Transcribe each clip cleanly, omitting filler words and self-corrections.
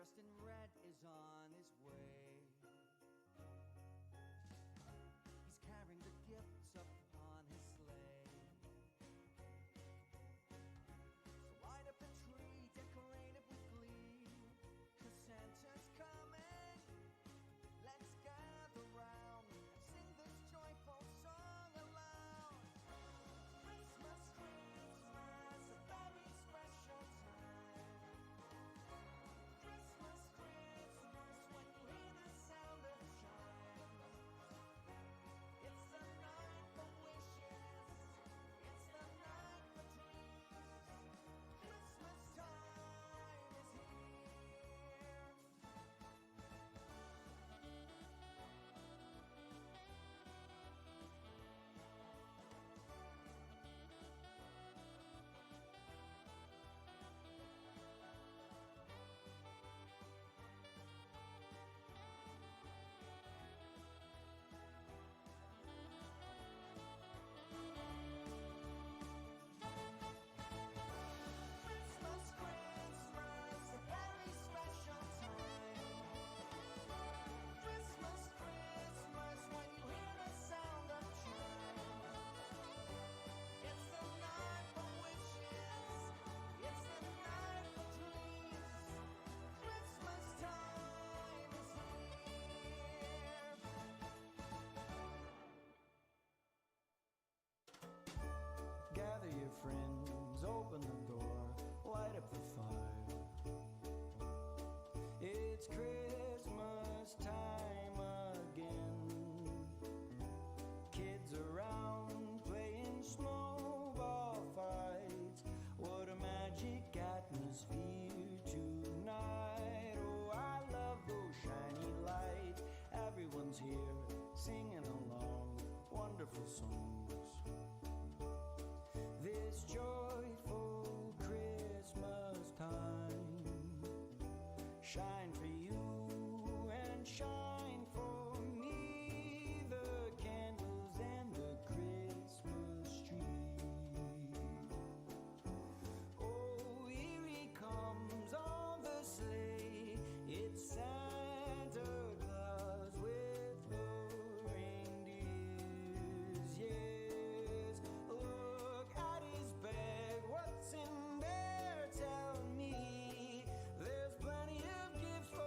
dressed in red is on his way. He's carrying the gifts upon his sleigh. So light up the tree, decorate it with glee, 'cause Santa's coming. Let's gather round and sing this joyful song aloud. Christmas, Christmas, a very special time. Christmas, Christmas, when you hear the sound of chimes. It's the night for wishes, it's the night for dreams. Christmas time is here. Christmas, Christmas, a very special time. Christmas, Christmas, when you hear the sound of chimes. It's the night for wishes, it's the night for dreams. Christmas time is here. Gather your friends, open the door, light up the fire. It's Christmas time again. Kids around playing snowball fights. What a magic atmosphere tonight. Oh, I love those shiny lights. Everyone's here singing along wonderful songs. This joyful Christmas time, shine for you and shine for me, the candles and the Christmas tree. Oh, here he comes on the sleigh, it's Santa Claus with the reindeers, yes. Look at his bag, what's in there? Tell me. There's plenty of gifts for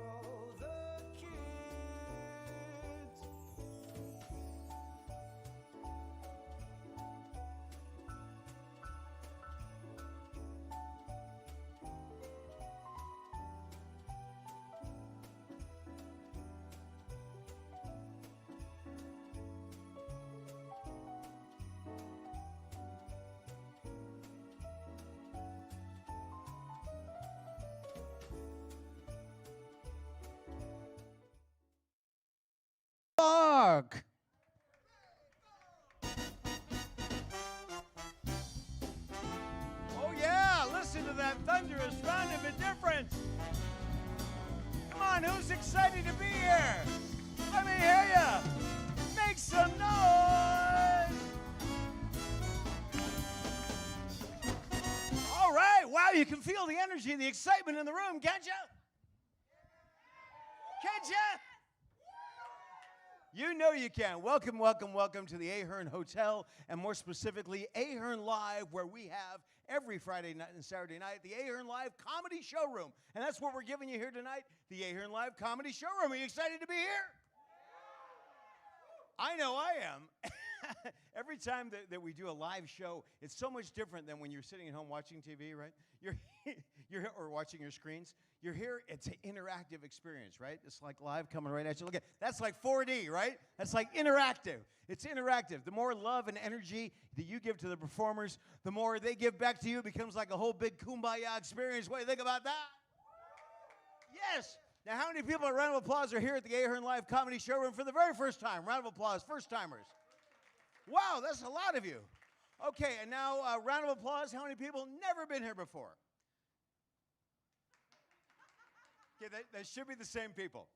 all the kids. Bark. Oh yeah, listen to that thunderous round of indifference. Come on, who's excited to be here? Let me hear ya. Make some noise. All right, wow, you can feel the energy, the excitement in the room, can't you? Can't you? You know you can. Welcome, welcome, welcome to the Ahern Hotel, and more specifically, Ahern Live, where we have every Friday night and Saturday night the Ahern Live Comedy Showroom. And that's what we're giving you here tonight, the Ahern Live Comedy Showroom. Are you excited to be here? I know I am. Every time that we do a live show, it's so much different than when you're sitting at home watching TV, right? Or watching your screens. You're here, it's an interactive experience, right? It's like live coming right at you. Look at that's like 4D, right? That's like interactive. It's interactive. The more love and energy that you give to the performers, the more they give back to you. It becomes like a whole big kumbaya experience. What do you think about that? Yes. Now, how many people, a round of applause, are here at the Ahern Live Comedy Showroom for the very first time? Round of applause, first-timers. Wow, that's a lot of you. Okay, and now a round of applause. How many people never been here before? Okay, that should be the same people.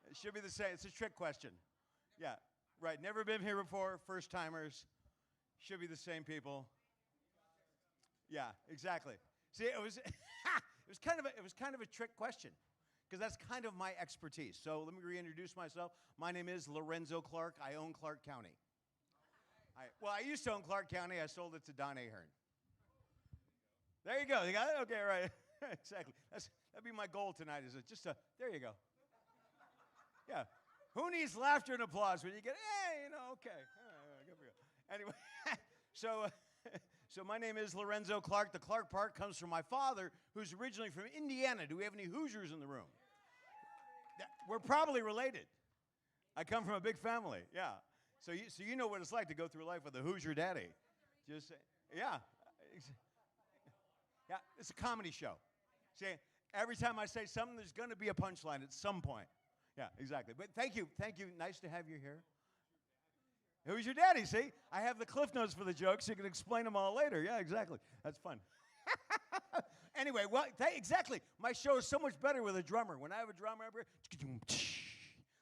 It should be the same. It's a trick question. Yeah, right. Never been here before, first-timers. Should be the same people. Yeah, exactly. See, it was it was kind of a trick question because that's kind of my expertise. So let me reintroduce myself. My name is Lorenzo Clark. I own Clark County. I used to own Clark County. I sold it to Don Ahern. There you go. You got it? Okay, right. Exactly. That'd be my goal tonight. There you go. Yeah. Who needs laughter and applause when you get, hey, okay. Good for you. Anyway, so my name is Lorenzo Clark. The Clark part comes from my father, who's originally from Indiana. Do we have any Hoosiers in the room? We're probably related. I come from a big family. Yeah. So you know what it's like to go through life with a Hoosier daddy. Just yeah. Yeah, it's a comedy shoe. See, every time I say something, there's going to be a punchline at some point. Yeah, exactly. But thank you. Nice to have you here. Who's your daddy? See, I have the cliff notes for the jokes. So you can explain them all later. Yeah, exactly. That's fun. Anyway, exactly. My show is so much better with a drummer. When I have a drummer up here,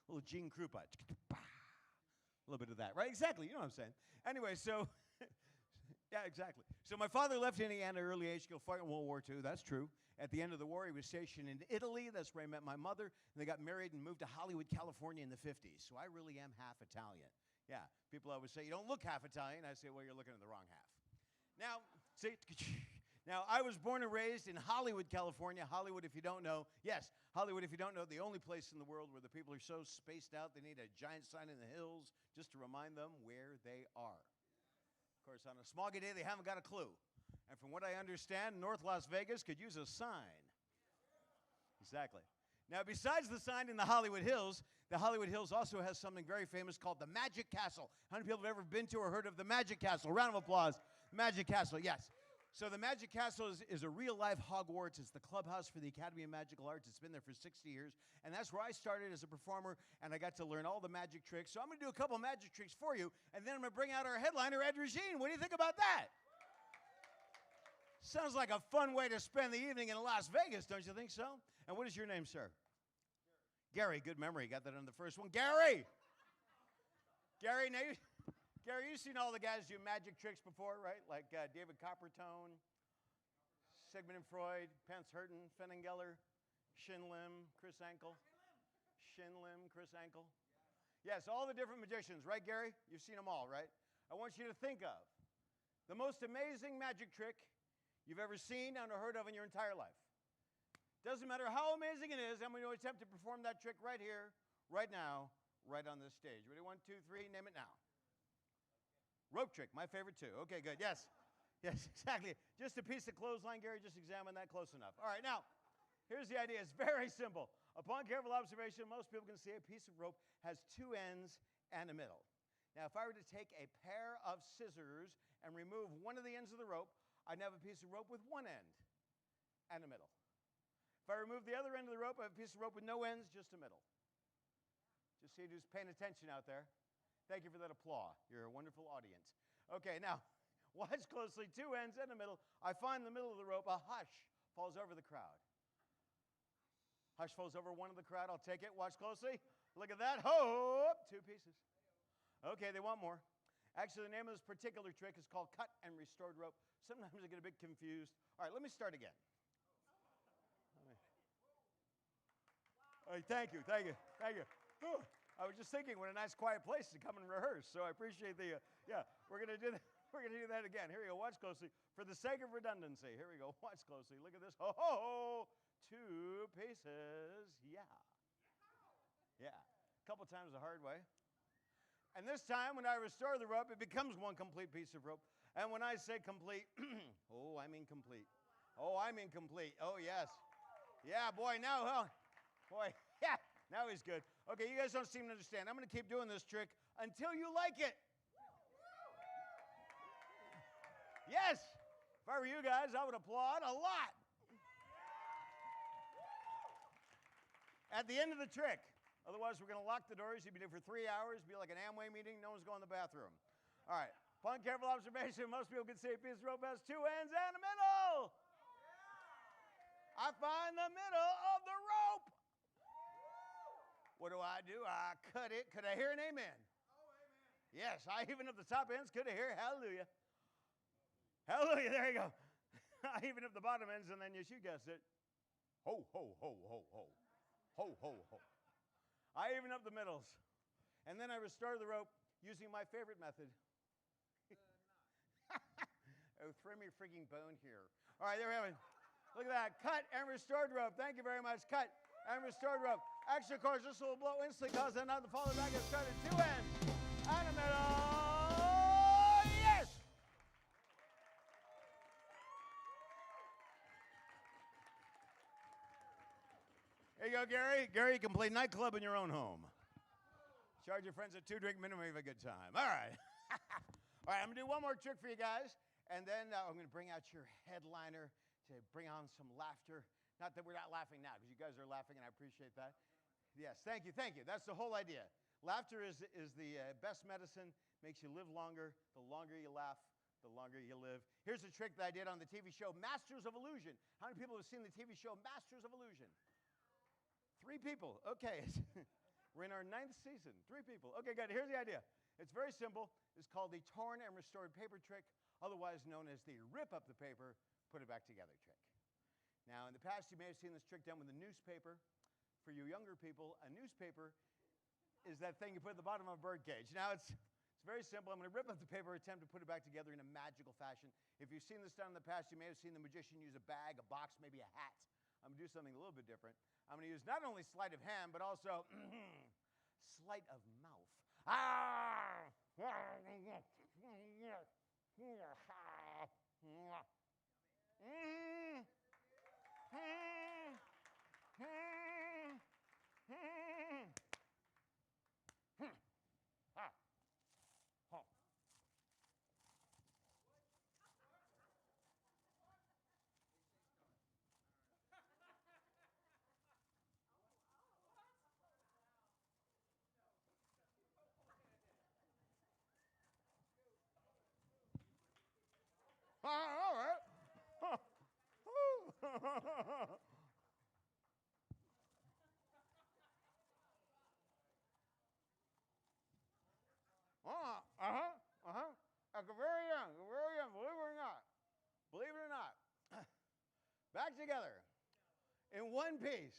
little Gene Krupa, a little bit of that, right? Exactly. You know what I'm saying. Anyway, so yeah, exactly. So my father left Indiana at an early age to go fight in World War II. That's true. At the end of the war, he was stationed in Italy. That's where I met my mother. And they got married and moved to Hollywood, California in the 50s. So I really am half Italian. Yeah. People always say, you don't look half Italian. I say, well, you're looking at the wrong half. Now, I was born and raised in Hollywood, California. Hollywood, if you don't know. Yes, Hollywood, if you don't know, the only place in the world where the people are so spaced out, they need a giant sign in the hills just to remind them where they are. Of course, on a smoggy day, they haven't got a clue. And from what I understand, North Las Vegas could use a sign. Exactly. Now, besides the sign in the Hollywood Hills also has something very famous called the Magic Castle. How many people have ever been to or heard of the Magic Castle? Round of applause. Magic Castle, yes. So the Magic Castle is a real-life Hogwarts. It's the clubhouse for the Academy of Magical Arts. It's been there for 60 years. And that's where I started as a performer, and I got to learn all the magic tricks. So I'm going to do a couple magic tricks for you, and then I'm going to bring out our headliner, Regine. What do you think about that? Sounds like a fun way to spend the evening in Las Vegas, don't you think so? And what is your name, sir? Gary, good memory. Got that on the first one. Gary, now you've seen all the guys do magic tricks before, right? Like David Coppertone, Sigmund and Freud, Pence Hurton, Fenningeller, Shin Lim, Chris Ankle. Shin Lim, Chris Ankle. Yes, all the different magicians, right, Gary? You've seen them all, right? I want you to think of the most amazing magic trick you've ever seen or heard of in your entire life. Doesn't matter how amazing it is, I'm going to attempt to perform that trick right here, right now, right on this stage. Ready? 1, 2, 3, name it now. Rope trick, my favorite too. Okay, good. Yes, exactly. Just a piece of clothesline, Gary. Just examine that close enough. All right, now, here's the idea. It's very simple. Upon careful observation, most people can see a piece of rope has 2 ends and a middle. Now, if I were to take a pair of scissors and remove one of the ends of the rope, I'd have a piece of rope with 1 end and a middle. If I remove the other end of the rope, I have a piece of rope with no ends, just a middle. Just see who's paying attention out there. Thank you for that applause. You're a wonderful audience. Okay, now, watch closely. 2 ends and a middle. I find the middle of the rope. A hush falls over the crowd. Hush falls over one of the crowd. I'll take it. Watch closely. Look at that. Hope. 2 pieces. Okay, they want more. Actually, the name of this particular trick is called cut and restored rope. Sometimes I get a bit confused. All right, let me start again. All right, thank you. Whew. I was just thinking, what a nice quiet place to come and rehearse. So I appreciate the, we're going to do that. We're going to do that again. Here we go. Watch closely. For the sake of redundancy, here we go. Watch closely. Look at this. Ho, ho, ho. 2 pieces. Yeah. A couple times the hard way. And this time, when I restore the rope, it becomes one complete piece of rope. And when I say complete, oh, I mean complete. Oh, I mean complete. Oh, yes. Yeah, boy, now, boy, yeah, now he's good. Okay, you guys don't seem to understand. I'm going to keep doing this trick until you like it. Yes. If I were you guys, I would applaud a lot. At the end of the trick, otherwise we're going to lock the doors. You'd be there for 3 hours. It'd be like an Amway meeting. No one's going to the bathroom. All right. Upon careful observation, most people can see a piece of rope has 2 ends and a middle. I find the middle of the rope. What do? I cut it. Could I hear an amen? Oh, amen. Yes, I even at the top ends could I hear hallelujah. Hallelujah. There you go. I even up the bottom ends, and then yes, you guessed it. Ho, ho, ho, ho, ho. Ho, ho, ho. I even up the middles. And then I restored the rope using my favorite method. Oh, throw me a freaking bone here. All right, there we have it. Look at that. Cut and restored rope. Thank you very much. Cut and restored rope. Actually, of course, this will blow instantly, cause that not to follow back and start at 2 ends. And a middle. Yes! There you go, Gary. Gary, you can play nightclub in your own home. Charge your friends a 2-drink minimum, have a good time. All right. All right, I'm going to do one more trick for you guys, and then I'm going to bring out your headliner to bring on some laughter. Not that we're not laughing now, because you guys are laughing, and I appreciate that. Yes, thank you, thank you. That's the whole idea. Laughter is the best medicine, makes you live longer. The longer you laugh, the longer you live. Here's a trick that I did on the TV show, Masters of Illusion. How many people have seen the TV show, Masters of Illusion? 3 people. Okay. We're in our 9th season. 3 people. Okay, good. Here's the idea. It's very simple. It's called the torn and restored paper trick, otherwise known as the rip up the paper, put it back together trick. Now, in the past, you may have seen this trick done with a newspaper. For you younger people, a newspaper is that thing you put at the bottom of a bird cage. Now, it's very simple. I'm going to rip up the paper, attempt to put it back together in a magical fashion. If you've seen this done in the past, you may have seen the magician use a bag, a box, maybe a hat. I'm going to do something a little bit different. I'm going to use not only sleight of hand, but also sleight of mouth. Ah! All right. At the very end, believe it or not, back together in one piece,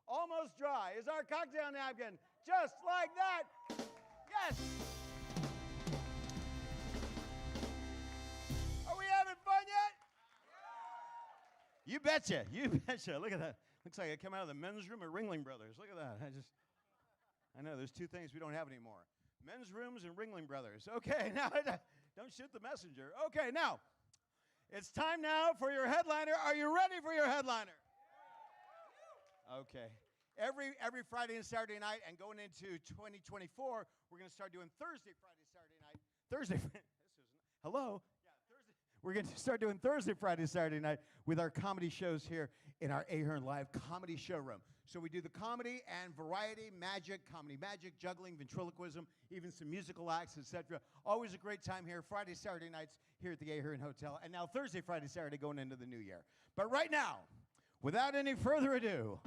almost dry, is our cocktail napkin, just like that. Yes. Are we having fun yet? You betcha. You betcha. Look at that. Looks like I come out of the men's room at Ringling Brothers. Look at that. I know there's 2 things we don't have anymore. Men's rooms and Ringling Brothers. Okay, now don't shoot the messenger. Okay, now it's time now for your headliner. Are you ready for your headliner? Okay. Every Friday and Saturday night, and going into 2024, we're going to start doing Thursday, Friday, Saturday night. Hello. We're going to start doing Thursday, Friday, Saturday night with our comedy shows here in our Ahern Live Comedy Showroom. So we do the comedy and variety, comedy magic, juggling, ventriloquism, even some musical acts, etc. Always a great time here, Friday, Saturday nights here at the Ahern Hotel. And now Thursday, Friday, Saturday going into the new year. But right now, without any further ado,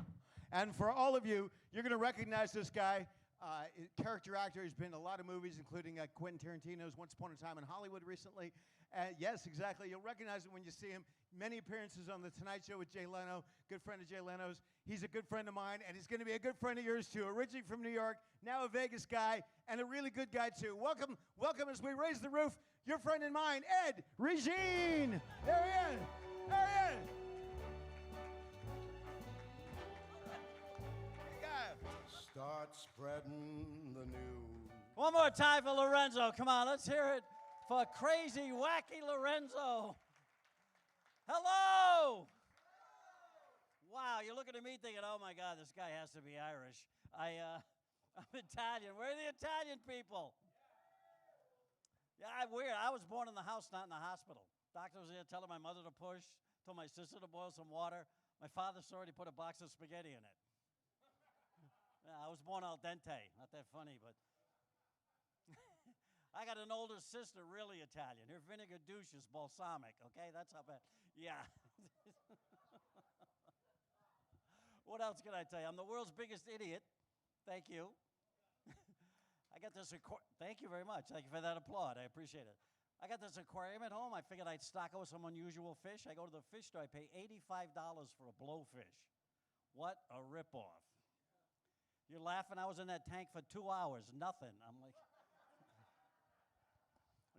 and for all of you, you're going to recognize this guy. Character actor. He's been in a lot of movies, including Quentin Tarantino's Once Upon a Time in Hollywood recently. Yes, exactly. You'll recognize him when you see him. Many appearances on The Tonight Show with Jay Leno, good friend of Jay Leno's. He's a good friend of mine, and he's going to be a good friend of yours, too. Originally from New York, now a Vegas guy, and a really good guy, too. Welcome as we raise the roof, your friend and mine, Ed Regine. There he is. There he is. Start spreading the news. One more time for Lorenzo. Come on, let's hear it for crazy, wacky Lorenzo. Hello! Wow, you're looking at me thinking, oh my God, this guy has to be Irish. I'm Italian. Where are the Italian people? Yeah, weird. I was born in the house, not in the hospital. Doctor was there telling my mother to push, told my sister to boil some water. My father saw it, he put a box of spaghetti in it. I was born al dente. Not that funny, but I got an older sister, really Italian. Her vinegar douche is balsamic, okay? That's how bad. Yeah. What else can I tell you? I'm the world's biggest idiot. Thank you. I got this record. Thank you very much. Thank you for that applaud. I appreciate it. I got this aquarium at home. I figured I'd stock it with some unusual fish. I go to the fish store. I pay $85 for a blowfish. What a ripoff. You're laughing. I was in that tank for 2 hours. Nothing. I'm like,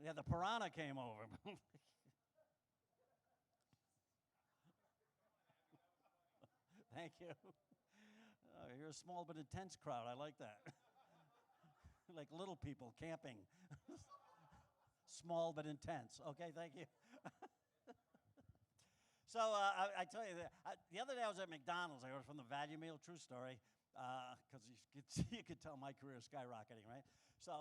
yeah, the piranha came over. Thank you. Oh, you're a small but intense crowd. I like that. Like little people camping. Small but intense. Okay, thank you. So I tell you, the other day I was at McDonald's. I ordered from the value meal, true story, because you could tell my career is skyrocketing, right? So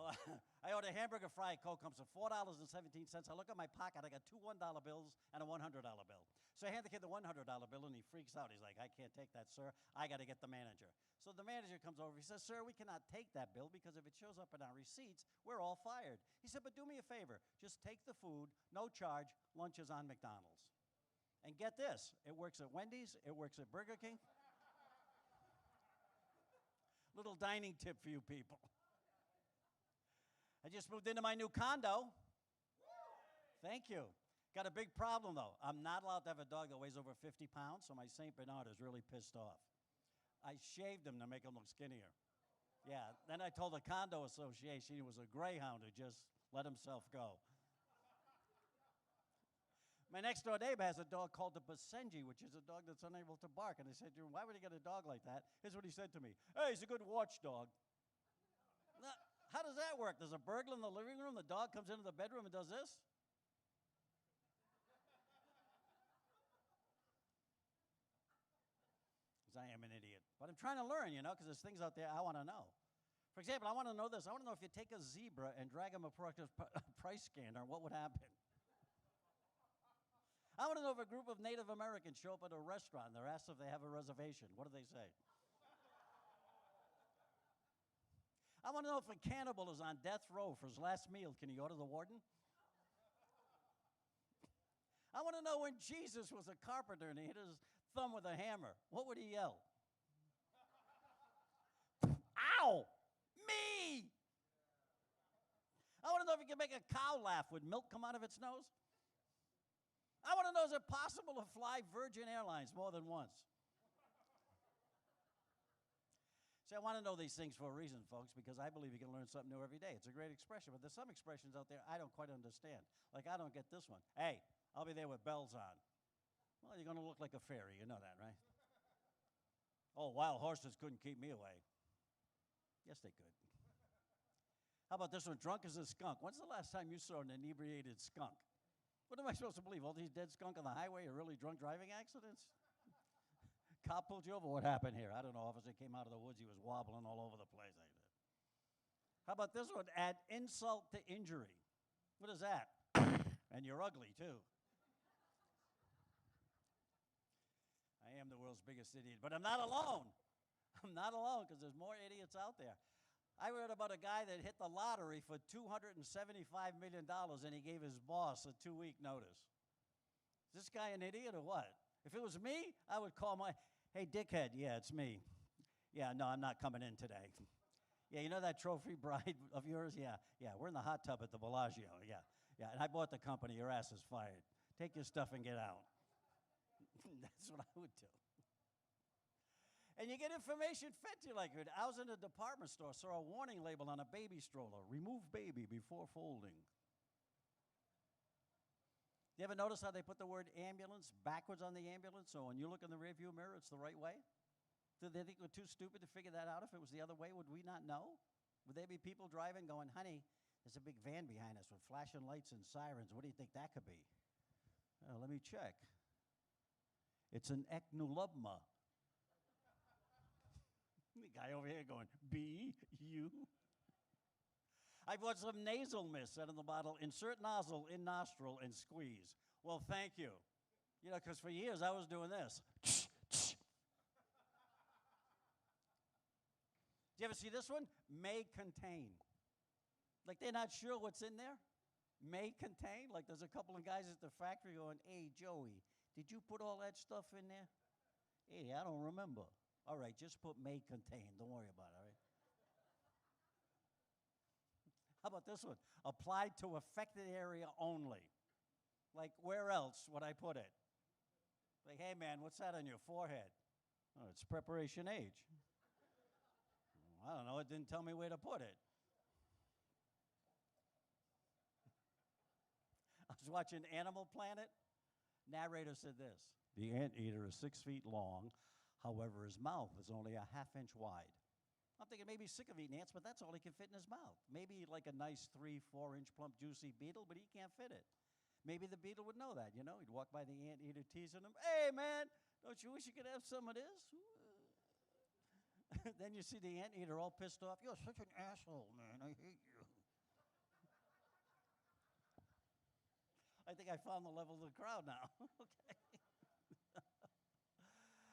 I ordered a hamburger, fry, Coke, comes to $4.17. I look at my pocket. I got two $1 bills and a $100 bill. So I hand the kid the $100 bill, and he freaks out. He's like, I can't take that, sir. I got to get the manager. So the manager comes over. He says, sir, we cannot take that bill because if it shows up in our receipts, we're all fired. He said, but do me a favor. Just take the food, no charge. Lunch is on McDonald's. And get this, it works at Wendy's, it works at Burger King. Little dining tip for you people. I just moved into my new condo. Thank you. Got a big problem, though. I'm not allowed to have a dog that weighs over 50 pounds, so my St. Bernard is really pissed off. I shaved him to make him look skinnier. Yeah, then I told the condo association he was a greyhound who just let himself go. My next door neighbor has a dog called the Basenji, which is a dog that's unable to bark. And I said, why would he get a dog like that? Here's what he said to me. Hey, he's a good watchdog. Now, how does that work? There's a burglar in the living room. The dog comes into the bedroom and does this? Because I am an idiot. But I'm trying to learn, because there's things out there I want to know. For example, I want to know this. I want to know if you take a zebra and drag him across a price scanner, what would happen? I want to know if a group of Native Americans show up at a restaurant and they're asked if they have a reservation. What do they say? I want to know if a cannibal is on death row for his last meal. Can he go to the warden? I want to know when Jesus was a carpenter and he hit his thumb with a hammer. What would he yell? Ow! Me! I want to know if he can make a cow laugh. Would milk come out of its nose? I want to know, is it possible to fly Virgin Airlines more than once? See, I want to know these things for a reason, folks, because I believe you can learn something new every day. It's a great expression, but there's some expressions out there I don't quite understand. Like, I don't get this one. Hey, I'll be there with bells on. Well, you're going to look like a fairy. You know that, right? Oh, wild horses couldn't keep me away. Yes, they could. How about this one? Drunk as a skunk. When's the last time you saw an inebriated skunk? What am I supposed to believe? All these dead skunk on the highway are really drunk driving accidents? Cop pulled you over. What happened here? I don't know. Officer came out of the woods. He was wobbling all over the place. How about this one? Add insult to injury. What is that? And you're ugly, too. I am the world's biggest idiot, but I'm not alone. I'm not alone because there's more idiots out there. I read about a guy that hit the lottery for $275 million and he gave his boss a 2-week notice. Is this guy an idiot or what? If it was me, I would call hey, dickhead, yeah, it's me. Yeah, no, I'm not coming in today. Yeah, you know that trophy bride of yours? Yeah, we're in the hot tub at the Bellagio. Yeah, and I bought the company. Your ass is fired. Take your stuff and get out. That's what I would do. And you get information fed to you like it. I was in a department store, saw a warning label on a baby stroller. Remove baby before folding. You ever notice how they put the word ambulance backwards on the ambulance? So when you look in the rearview mirror, it's the right way? Did they think we're too stupid to figure that out? If it was the other way, would we not know? Would there be people driving going, honey, there's a big van behind us with flashing lights and sirens. What do you think that could be? Let me check. It's an ecnulubma. The guy over here going, B-U. I bought some nasal mist out of the bottle. Insert nozzle in nostril and squeeze. Well, thank you. Because for years I was doing this. Did you ever see this one? May contain. Like they're not sure what's in there. May contain. Like there's a couple of guys at the factory going, hey, Joey, did you put all that stuff in there? Hey, I don't remember. All right, just put may contain. Don't worry about it, all right? How about this one? Applied to affected area only. Like, where else would I put it? Like, hey, man, what's that on your forehead? Oh, it's preparation age. I don't know. It didn't tell me where to put it. I was watching Animal Planet. Narrator said this: the anteater is 6 feet long. However, his mouth is only a ½ inch wide. I'm thinking maybe he's sick of eating ants, but that's all he can fit in his mouth. Maybe like a nice 3-4 inch plump juicy beetle, but he can't fit it. Maybe the beetle would know that, you know. He'd walk by the anteater teasing him. Hey, man, don't you wish you could have some of this? Then you see the anteater all pissed off. You're such an asshole, man. I hate you. I think I found the level of the crowd now. Okay.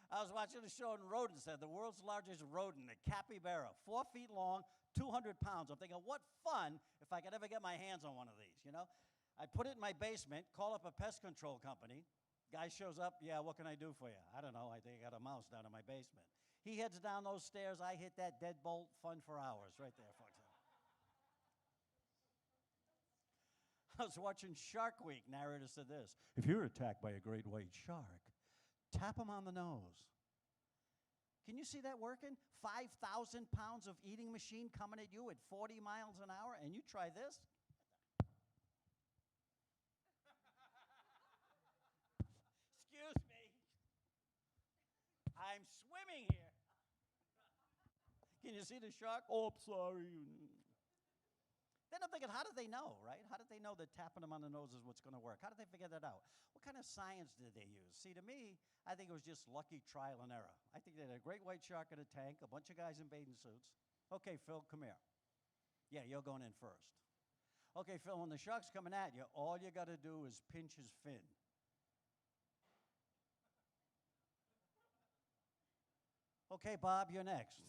I was watching a show in rodents that the world's largest rodent, a capybara, 4 feet long, 200 pounds. I'm thinking, what fun if I could ever get my hands on one of these, you know? I put it in my basement, call up a pest control company. Guy shows up, yeah, what can I do for you? I don't know, I think I got a mouse down in my basement. He heads down those stairs, I hit that deadbolt, fun for hours, right there, folks. I was watching Shark Week. Narrator said this: if you're attacked by a great white shark, tap him on the nose. Can you see that working? 5,000 pounds of eating machine coming at you at 40 miles an hour, and you try this? Excuse me. I'm swimming here. Can you see the shark? Oh, I'm sorry. Then I'm thinking, how did they know, right? How did they know that tapping them on the nose is what's going to work? How did they figure that out? What kind of science did they use? See, to me, I think it was just lucky trial and error. I think they had a great white shark in a tank, a bunch of guys in bathing suits. Okay, Phil, come here. Yeah, you're going in first. Okay, Phil, when the shark's coming at you, all you got to do is pinch his fin. Okay, Bob, you're next.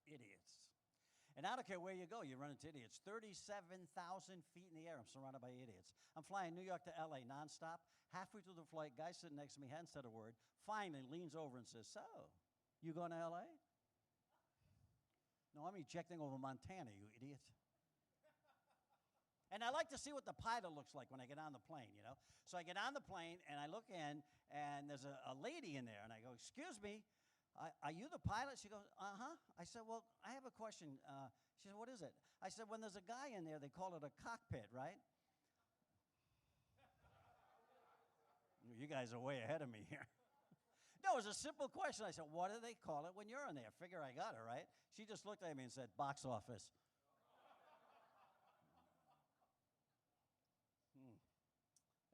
Idiots. And I don't care where you go, you run into idiots. 37,000 feet in the air, I'm surrounded by idiots. I'm flying New York to LA nonstop. Halfway through the flight, guy sitting next to me hadn't said a word. Finally leans over and says, so, you going to LA? No, I'm ejecting over Montana, you idiot. And I like to see what the pilot looks like when I get on the plane, you know. So I get on the plane, and I look in, and there's a lady in there. And I go, excuse me, are you the pilot? She goes, uh-huh. I said, well, I have a question. She said, what is it? I said, when there's a guy in there, they call it a cockpit, right? You guys are way ahead of me here. No, it was a simple question. I said, what do they call it when you're in there? Figure I got it, right? She just looked at me and said, box office.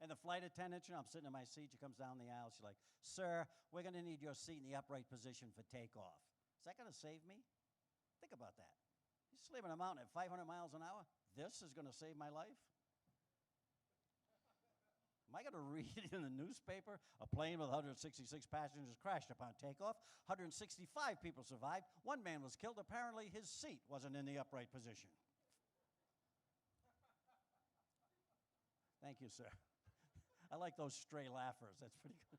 And the flight attendant, you know, I'm sitting in my seat. She comes down the aisle. She's like, sir, we're going to need your seat in the upright position for takeoff. Is that going to save me? Think about that. You're sleeping on a mountain at 500 miles an hour. This is going to save my life? Am I going to read in the newspaper, a plane with 166 passengers crashed upon takeoff. 165 people survived. One man was killed. Apparently, his seat wasn't in the upright position. Thank you, sir. I like those stray laughers. That's pretty good.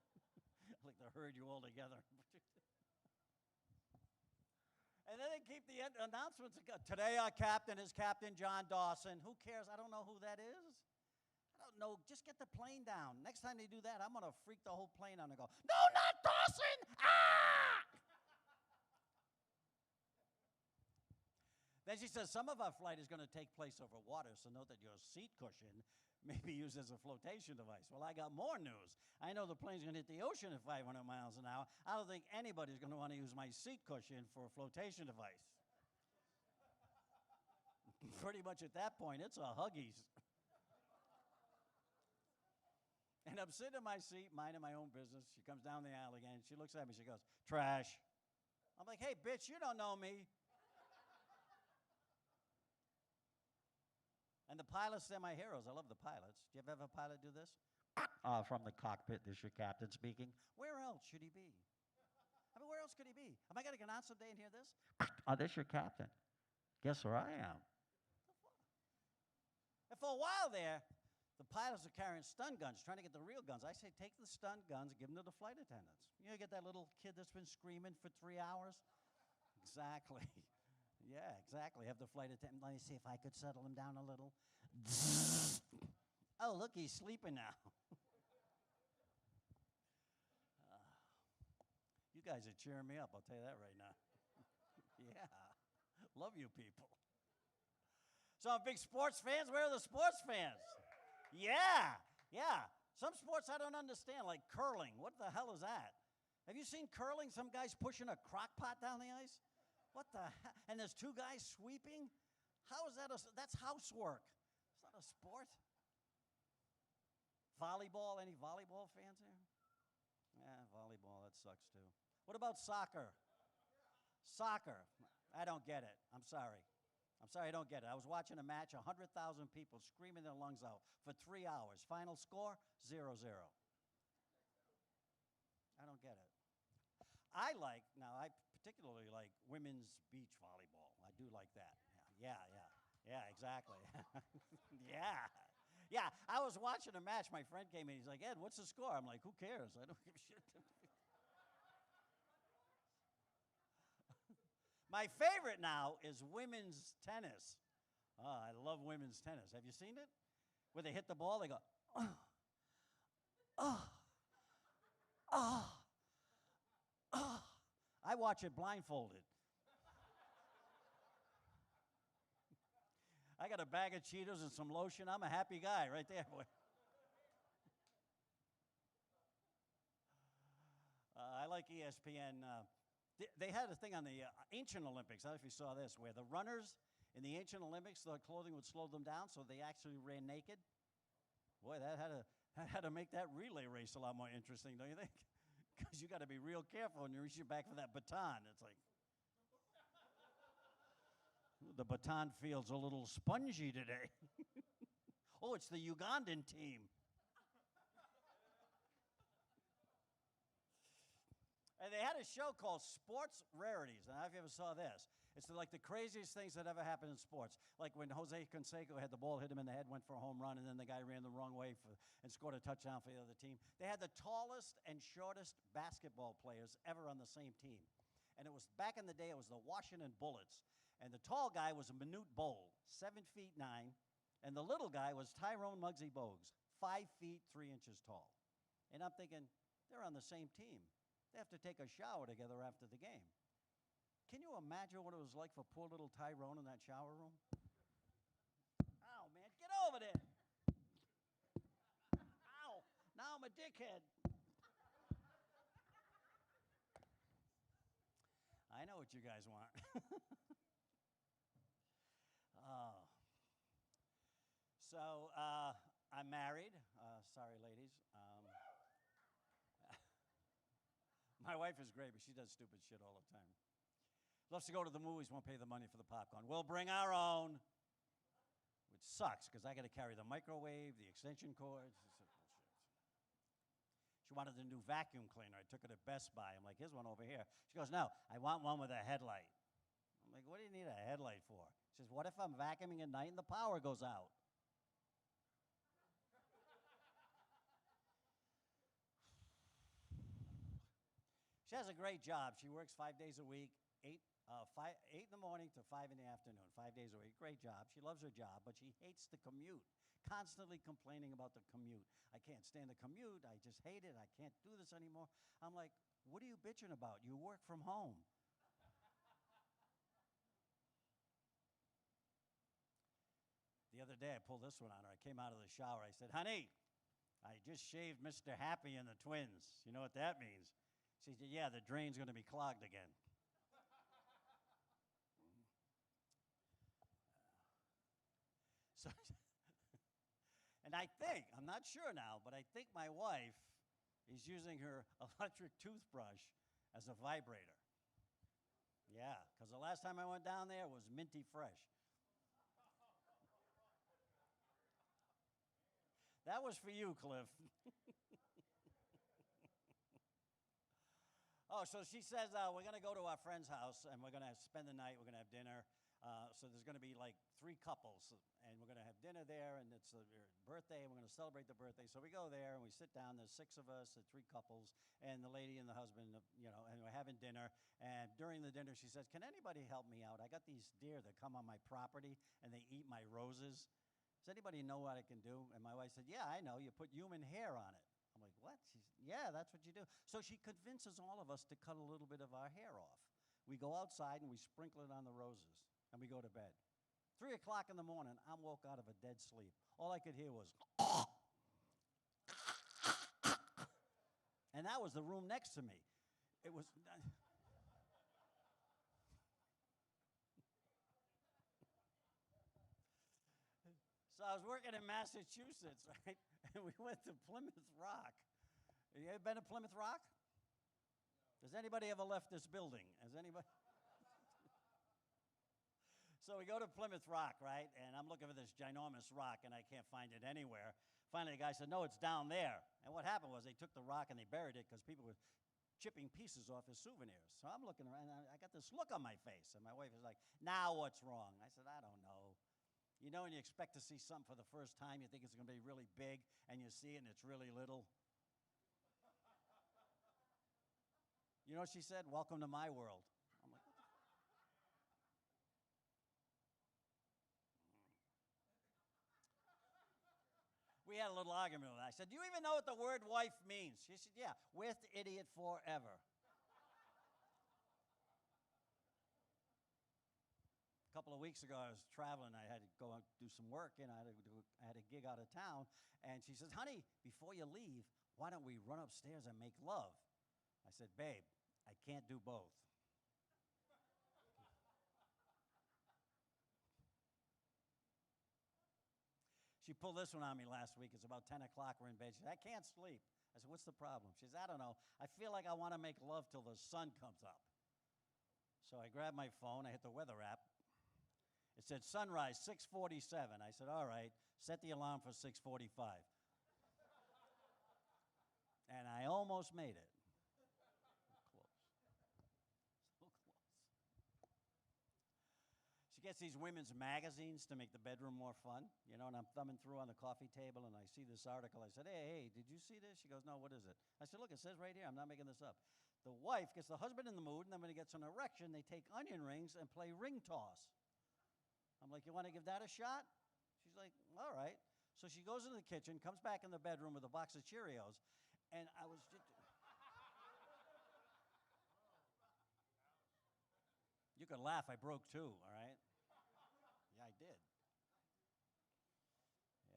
I like to herd you all together. And then they keep the announcements. Today our captain is Captain John Dawson. Who cares? I don't know who that is. I don't know. Just get the plane down. Next time they do that, I'm going to freak the whole plane out and go, no, not Dawson! Ah! Then she says, some of our flight is going to take place over water, so note that your seat cushion may be used as a flotation device. Well, I got more news. I know the plane's going to hit the ocean at 500 miles an hour. I don't think anybody's going to want to use my seat cushion for a flotation device. Pretty much at that point, it's a Huggies. And I'm sitting in my seat, minding my own business. She comes down the aisle again. She looks at me. She goes, trash. I'm like, hey, bitch, you don't know me. And the pilots, they're my heroes. I love the pilots. Do you ever have a pilot do this? From the cockpit, this is your captain speaking. Where else should he be? I mean, where else could he be? Am I going to get on someday and hear this? This is your captain. Guess where I am? And for a while there, the pilots are carrying stun guns, trying to get the real guns. I say, take the stun guns, give them to the flight attendants. You know, get that little kid that's been screaming for 3 hours? Exactly. Yeah, exactly. Have the flight attendant. Let me see if I could settle him down a little. Oh, look, he's sleeping now. You guys are cheering me up, I'll tell you that right now. Yeah, love you people. So I'm big sports fans. Where are the sports fans? Yeah, yeah. Some sports I don't understand, like curling. What the hell is that? Have you seen curling? Some guy's pushing a crock pot down the ice? What the hell? And there's two guys sweeping? How is that? That's housework. It's not a sport. Volleyball? Any volleyball fans here? Yeah, volleyball, that sucks too. What about soccer? Soccer. I don't get it. I'm sorry. I'm sorry, I don't get it. I was watching a match, 100,000 people screaming their lungs out for 3 hours. Final score, 0-0. I don't get it. I particularly like women's beach volleyball. I do like that. Yeah, exactly. Yeah. Yeah, I was watching a match. My friend came in. He's like, Ed, what's the score? I'm like, who cares? I don't give a shit. My favorite now is women's tennis. Oh, I love women's tennis. Have you seen it? Where they hit the ball, they go, oh, oh, oh, oh. I watch it blindfolded. I got a bag of Cheetos and some lotion. I'm a happy guy right there, boy. I like ESPN. They had a thing on the ancient Olympics. I don't know if you saw this, where the runners in the ancient Olympics, their clothing would slow them down, so they actually ran naked. Boy, that had to make that relay race a lot more interesting, don't you think? Because you got to be real careful when you reach your back for that baton. It's like the baton feels a little spongy today. Oh, it's the Ugandan team. And they had a show called Sports Rarities. I don't know if you ever saw this. It's like the craziest things that ever happened in sports. Like when Jose Canseco had the ball, hit him in the head, went for a home run, and then the guy ran the wrong way and scored a touchdown for the other team. They had the tallest and shortest basketball players ever on the same team. And it was back in the day, it was the Washington Bullets. And the tall guy was Manute Bol, 7'9", and the little guy was Tyrone Muggsy Bogues, 5'3" tall. And I'm thinking, they're on the same team. They have to take a shower together after the game. Can you imagine what it was like for poor little Tyrone in that shower room? Ow, man, get over there. Ow, now I'm a dickhead. I know what you guys want. Oh. So, I'm married. Sorry, ladies. My wife is great, but she does stupid shit all the time. Loves to go to the movies, won't pay the money for the popcorn. We'll bring our own, which sucks because I got to carry the microwave, the extension cords. She wanted the new vacuum cleaner. I took it to Best Buy. I'm like, here's one over here. She goes, no, I want one with a headlight. I'm like, what do you need a headlight for? She says, what if I'm vacuuming at night and the power goes out? She has a great job. She works 5 days a week, 8 in the morning to 5 in the afternoon, 5 days a week. Great job. She loves her job, but she hates the commute, constantly complaining about the commute. I can't stand the commute. I just hate it. I can't do this anymore. I'm like, what are you bitching about? You work from home. The other day, I pulled this one on her. I came out of the shower. I said, honey, I just shaved Mr. Happy and the twins. You know what that means? She said, yeah, the drain's going to be clogged again. So, and I think, I'm not sure now, but I think my wife is using her electric toothbrush as a vibrator. Yeah, because the last time I went down there was minty fresh. That was for you, Cliff. Oh, so she says, we're going to go to our friend's house, and we're going to spend the night. We're going to have dinner. So there's going to be like 3 couples, and we're going to have dinner there, and it's their birthday, and we're going to celebrate the birthday. So we go there, and we sit down. There's 6 of us, 3 couples, and the lady and the husband, and we're having dinner. And during the dinner, she says, "Can anybody help me out? I got these deer that come on my property and they eat my roses. Does anybody know what I can do?" And my wife said, "Yeah, I know. You put human hair on it." I'm like, "What?" She's, "Yeah, that's what you do." So she convinces all of us to cut a little bit of our hair off. We go outside and we sprinkle it on the roses, and we go to bed. 3 o'clock in the morning, I'm woke out of a dead sleep. All I could hear was, and that was the room next to me. It was. So I was working in Massachusetts, right? And we went to Plymouth Rock. Have you ever been to Plymouth Rock? Has anybody ever left this building? Has anybody? So we go to Plymouth Rock, right? And I'm looking for this ginormous rock, and I can't find it anywhere. Finally, the guy said, "No, it's down there." And what happened was they took the rock and they buried it because people were chipping pieces off as souvenirs. So I'm looking around, and I got this look on my face. And my wife is like, "Now what's wrong?" I said, "I don't know." You know when you expect to see something for the first time, you think it's going to be really big, and you see it, and it's really little? You know what she said? "Welcome to my world." I'm like, "What the?" We had a little argument with her. I said, "Do you even know what the word wife means?" She said, "Yeah, with idiot forever." A couple of weeks ago, I was traveling. I had to go and do some work, and I had a gig out of town. And she says, "Honey, before you leave, why don't we run upstairs and make love?" I said, "Babe, I can't do both." She pulled this one on me last week. It's about 10 o'clock. We're in bed. She said, "I can't sleep." I said, "What's the problem?" She says, "I don't know. I feel like I want to make love till the sun comes up." So I grabbed my phone. I hit the weather app. It said sunrise 6:47. I said, "All right, set the alarm for 6:45. And I almost made it. Close. So close. She gets these women's magazines to make the bedroom more fun, you know, and I'm thumbing through on the coffee table, and I see this article. I said, hey, did you see this?" She goes, "No, what is it?" I said, "Look, it says right here. I'm not making this up. The wife gets the husband in the mood, and then when he gets an erection, they take onion rings and play ring toss." I'm like, "You want to give that a shot?" She's like, "All right." So she goes into the kitchen, comes back in the bedroom with a box of Cheerios, and I was just... You can laugh, I broke two, all right? Yeah, I did.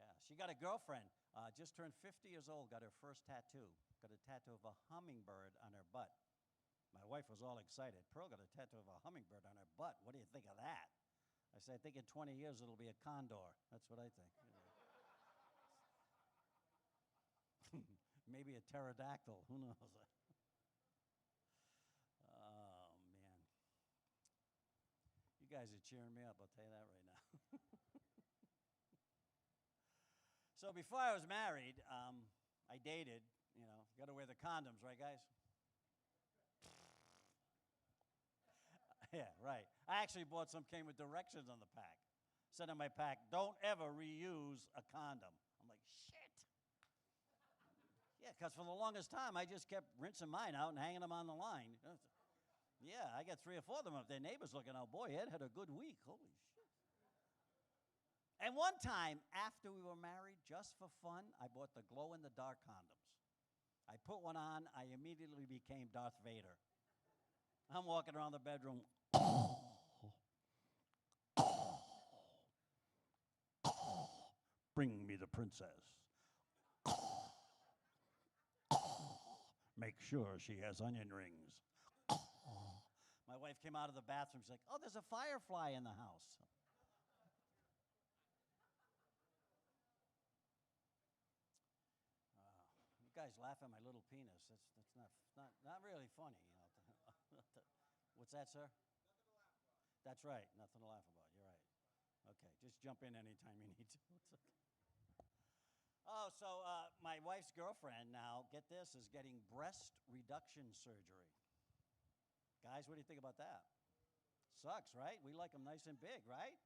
Yeah, she got a girlfriend, just turned 50 years old, got her first tattoo. Got a tattoo of a hummingbird on her butt. My wife was all excited. "Pearl got a tattoo of a hummingbird on her butt. What do you think of that?" I said, "I think in 20 years it'll be a condor." That's what I think. Maybe a pterodactyl. Who knows? Oh, man. You guys are cheering me up, I'll tell you that right now. So before I was married, I dated, you know, got to wear the condoms, right, guys? Yeah, right. I actually bought some, came with directions on the pack. Said on my pack, "Don't ever reuse a condom." I'm like, shit. Yeah, because for the longest time, I just kept rinsing mine out and hanging them on the line. Yeah, I got 3 or 4 of them up there. Neighbors looking out, "Boy, Ed had a good week. Holy shit." And one time, after we were married, just for fun, I bought the glow-in-the-dark condoms. I put one on. I immediately became Darth Vader. I'm walking around the bedroom. "Bring me the princess. Make sure she has onion rings." My wife came out of the bathroom. She's like, "Oh, there's a firefly in the house." You guys laugh at my little penis. That's not really funny, you know. What's that, sir? Nothing to laugh about. That's right. Nothing to laugh about. You're right. Okay, just jump in anytime you need to. It's okay. Oh, so my wife's girlfriend now, get this, is getting breast reduction surgery. Guys, what do you think about that? Sucks, right? We like them nice and big, right?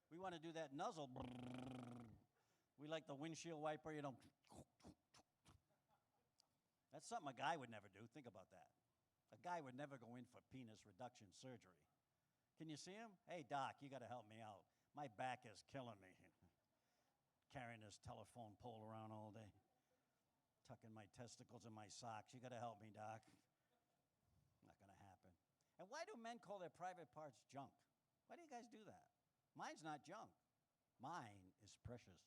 We want to do that nuzzle. We like the windshield wiper, you know. That's something a guy would never do. Think about that. A A guy would never go in for penis reduction surgery. Can you see him? Hey, doc, you got to help me out. My back is killing me. Carrying this telephone pole around all day, tucking my testicles in my socks. You got to help me, doc. Not going to happen. And why do men call their private parts junk? Why do you guys do that? Mine's not junk. Mine is precious.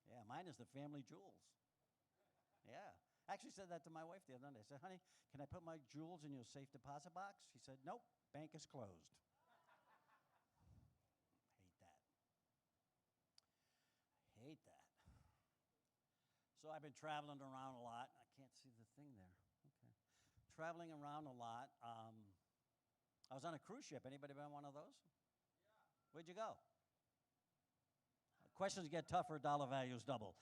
Yeah, mine is the family jewels. Yeah. I actually said that to my wife the other day. I said, honey, can I put my jewels in your safe deposit box? She said, nope, bank is closed. Hate that. So I've been traveling around a lot. I can't see the thing there. Okay. Traveling around a lot. I was on a cruise ship. Anybody been on one of those? Yeah. Where'd you go? Questions get tougher, dollar values double.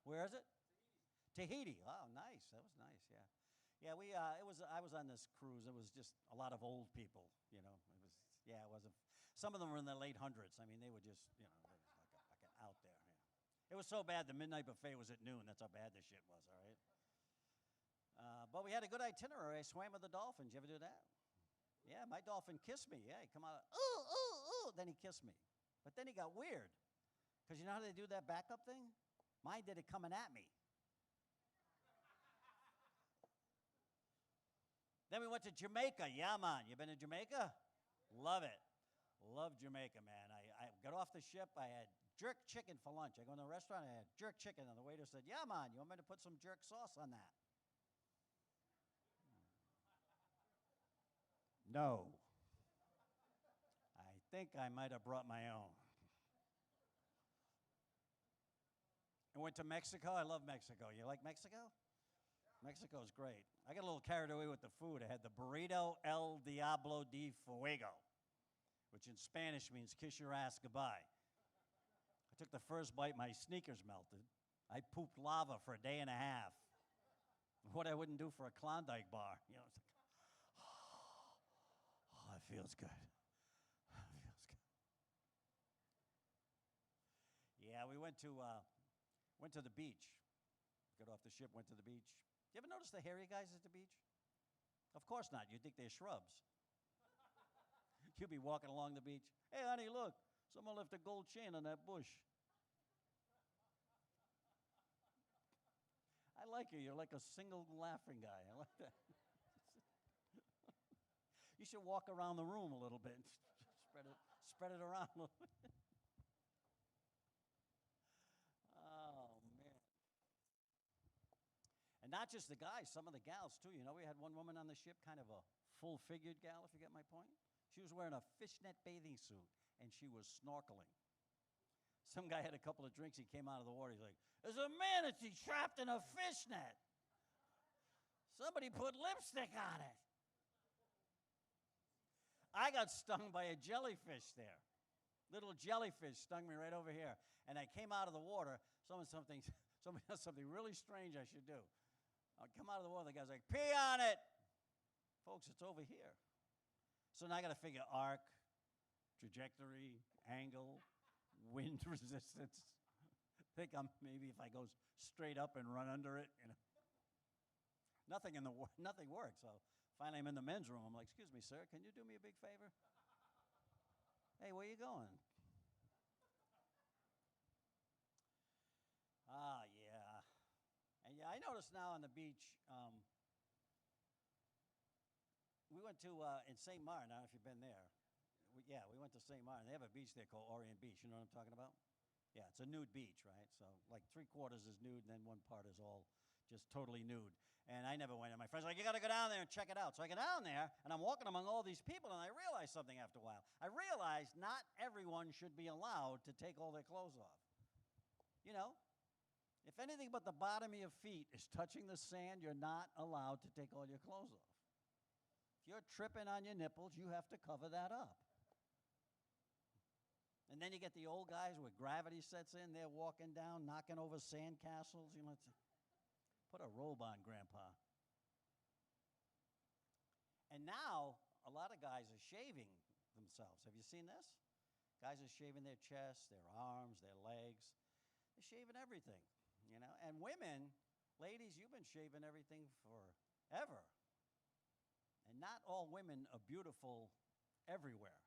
Where is it? Tahiti. Oh, nice. That was nice. Yeah. Yeah, I was on this cruise. It was just a lot of old people, you know. It wasn't. Some of them were in their late hundreds. I mean, they were just, you know, they was like out there. Yeah. It was so bad the midnight buffet was at noon. That's how bad this shit was, all right? But we had a good itinerary. I swam with the dolphins. You ever do that? Yeah, my dolphin kissed me. Yeah, he come out, ooh, ooh, ooh. Then he kissed me. But then he got weird. Because you know how they do that backup thing? Mine did it coming at me. Then we went to Jamaica. Yeah, man. You been to Jamaica? Love it. Love Jamaica, man. I got off the ship. I had jerk chicken for lunch. I go in the restaurant. I had jerk chicken. And the waiter said, yeah, man, you want me to put some jerk sauce on that? No. I think I might have brought my own. I went to Mexico. I love Mexico. You like Mexico? Mexico's great. I got a little carried away with the food. I had the burrito El Diablo de Fuego, which in Spanish means kiss your ass goodbye. I took the first bite, my sneakers melted. I pooped lava for a day and a half. What I wouldn't do for a Klondike bar. You know, it's like, oh, it feels good. It feels good. Yeah, we went to the beach. Got off the ship, went to the beach. You ever notice the hairy guys at the beach? Of course not. You'd think they're shrubs. You'd be walking along the beach. Hey, honey, look. Someone left a gold chain on that bush. I like you. You're like a single laughing guy. I like that. You should walk around the room a little bit. Spread it around a little bit. And not just the guys, some of the gals too. You know, we had one woman on the ship, kind of a full-figured gal, if you get my point. She was wearing a fishnet bathing suit, and she was snorkeling. Some guy had a couple of drinks. He came out of the water. He's like, there's a manatee trapped in a fishnet. Somebody put lipstick on it. I got stung by a jellyfish there. Little jellyfish stung me right over here. And I came out of the water. Somebody has something really strange I should do. I come out of the water, the guy's like, pee on it. Folks, it's over here. So now I got to figure arc, trajectory, angle, wind resistance. Think maybe if I go straight up and run under it, you know. Nothing works. So finally I'm in the men's room. I'm like, excuse me, sir, can you do me a big favor? Hey, where you going? Yeah. And yeah, I noticed now on the beach, we went to, in St. Martin, I don't know if you've been there. We went to St. Martin. They have a beach there called Orient Beach. You know what I'm talking about? Yeah, it's a nude beach, right? So like 3/4 is nude, and then one part is all just totally nude. And I never went. And my friends were like, you got to go down there and check it out. So I go down there, and I'm walking among all these people, and I realized something after a while. I realized not everyone should be allowed to take all their clothes off. You know? If anything but the bottom of your feet is touching the sand, you're not allowed to take all your clothes off. If you're tripping on your nipples, you have to cover that up. And then you get the old guys where gravity sets in, they're walking down, knocking over sand castles. You know, put a robe on, Grandpa. And now, a lot of guys are shaving themselves. Have you seen this? Guys are shaving their chest, their arms, their legs. They're shaving everything, you know. And women, ladies, you've been shaving everything for ever. And not all women are beautiful everywhere.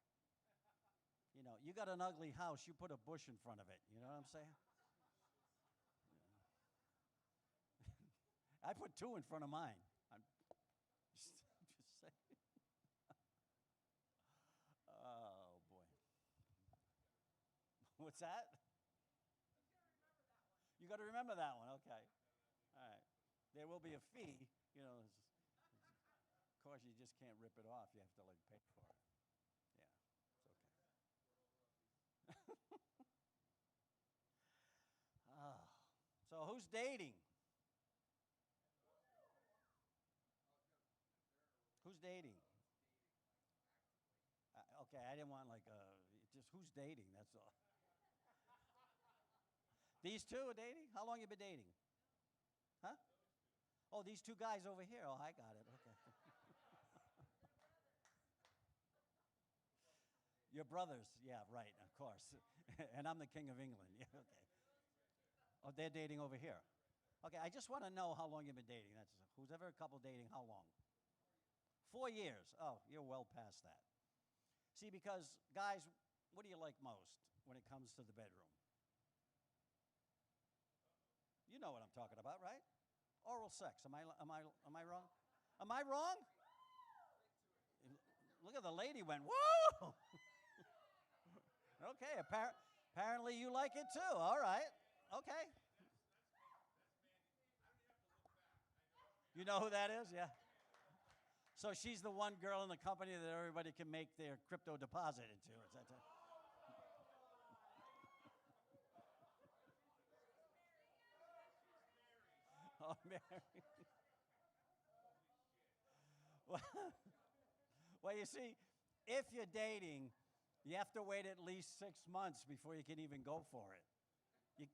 You know, you got an ugly house, you put a bush in front of it. You know what I'm saying? I put 2 in front of mine. I'm just saying. Oh, boy. What's that? You got to remember that one. Okay. All right. There will be a fee. You know, of course, you just can't rip it off. You have to, like, pay for it. Yeah, it's okay. Ah. So who's dating? Who's dating? Okay, I didn't want like just who's dating. That's all. These two are dating? How long you been dating? Huh? Oh, these 2 guys over here. Oh, I got it. Okay. Your brothers. Yeah, right, of course. And I'm the king of England. Yeah, okay. Oh, they're dating over here. Okay, I just want to know how long you've been dating. That's who's ever a couple dating, how long? 4 years. Oh, you're well past that. See, because guys, what do you like most when it comes to the bedroom? You know what I'm talking about, right? Oral sex. Am I wrong? Am I wrong? Look at the lady went, whoa! Okay, apparently you like it too. All right. Okay. You know who that is? Yeah. So she's the one girl in the company that everybody can make their crypto deposit into. Is that it? Oh, Mary. Well, you see, if you're dating, you have to wait at least 6 months before you can even go for it. You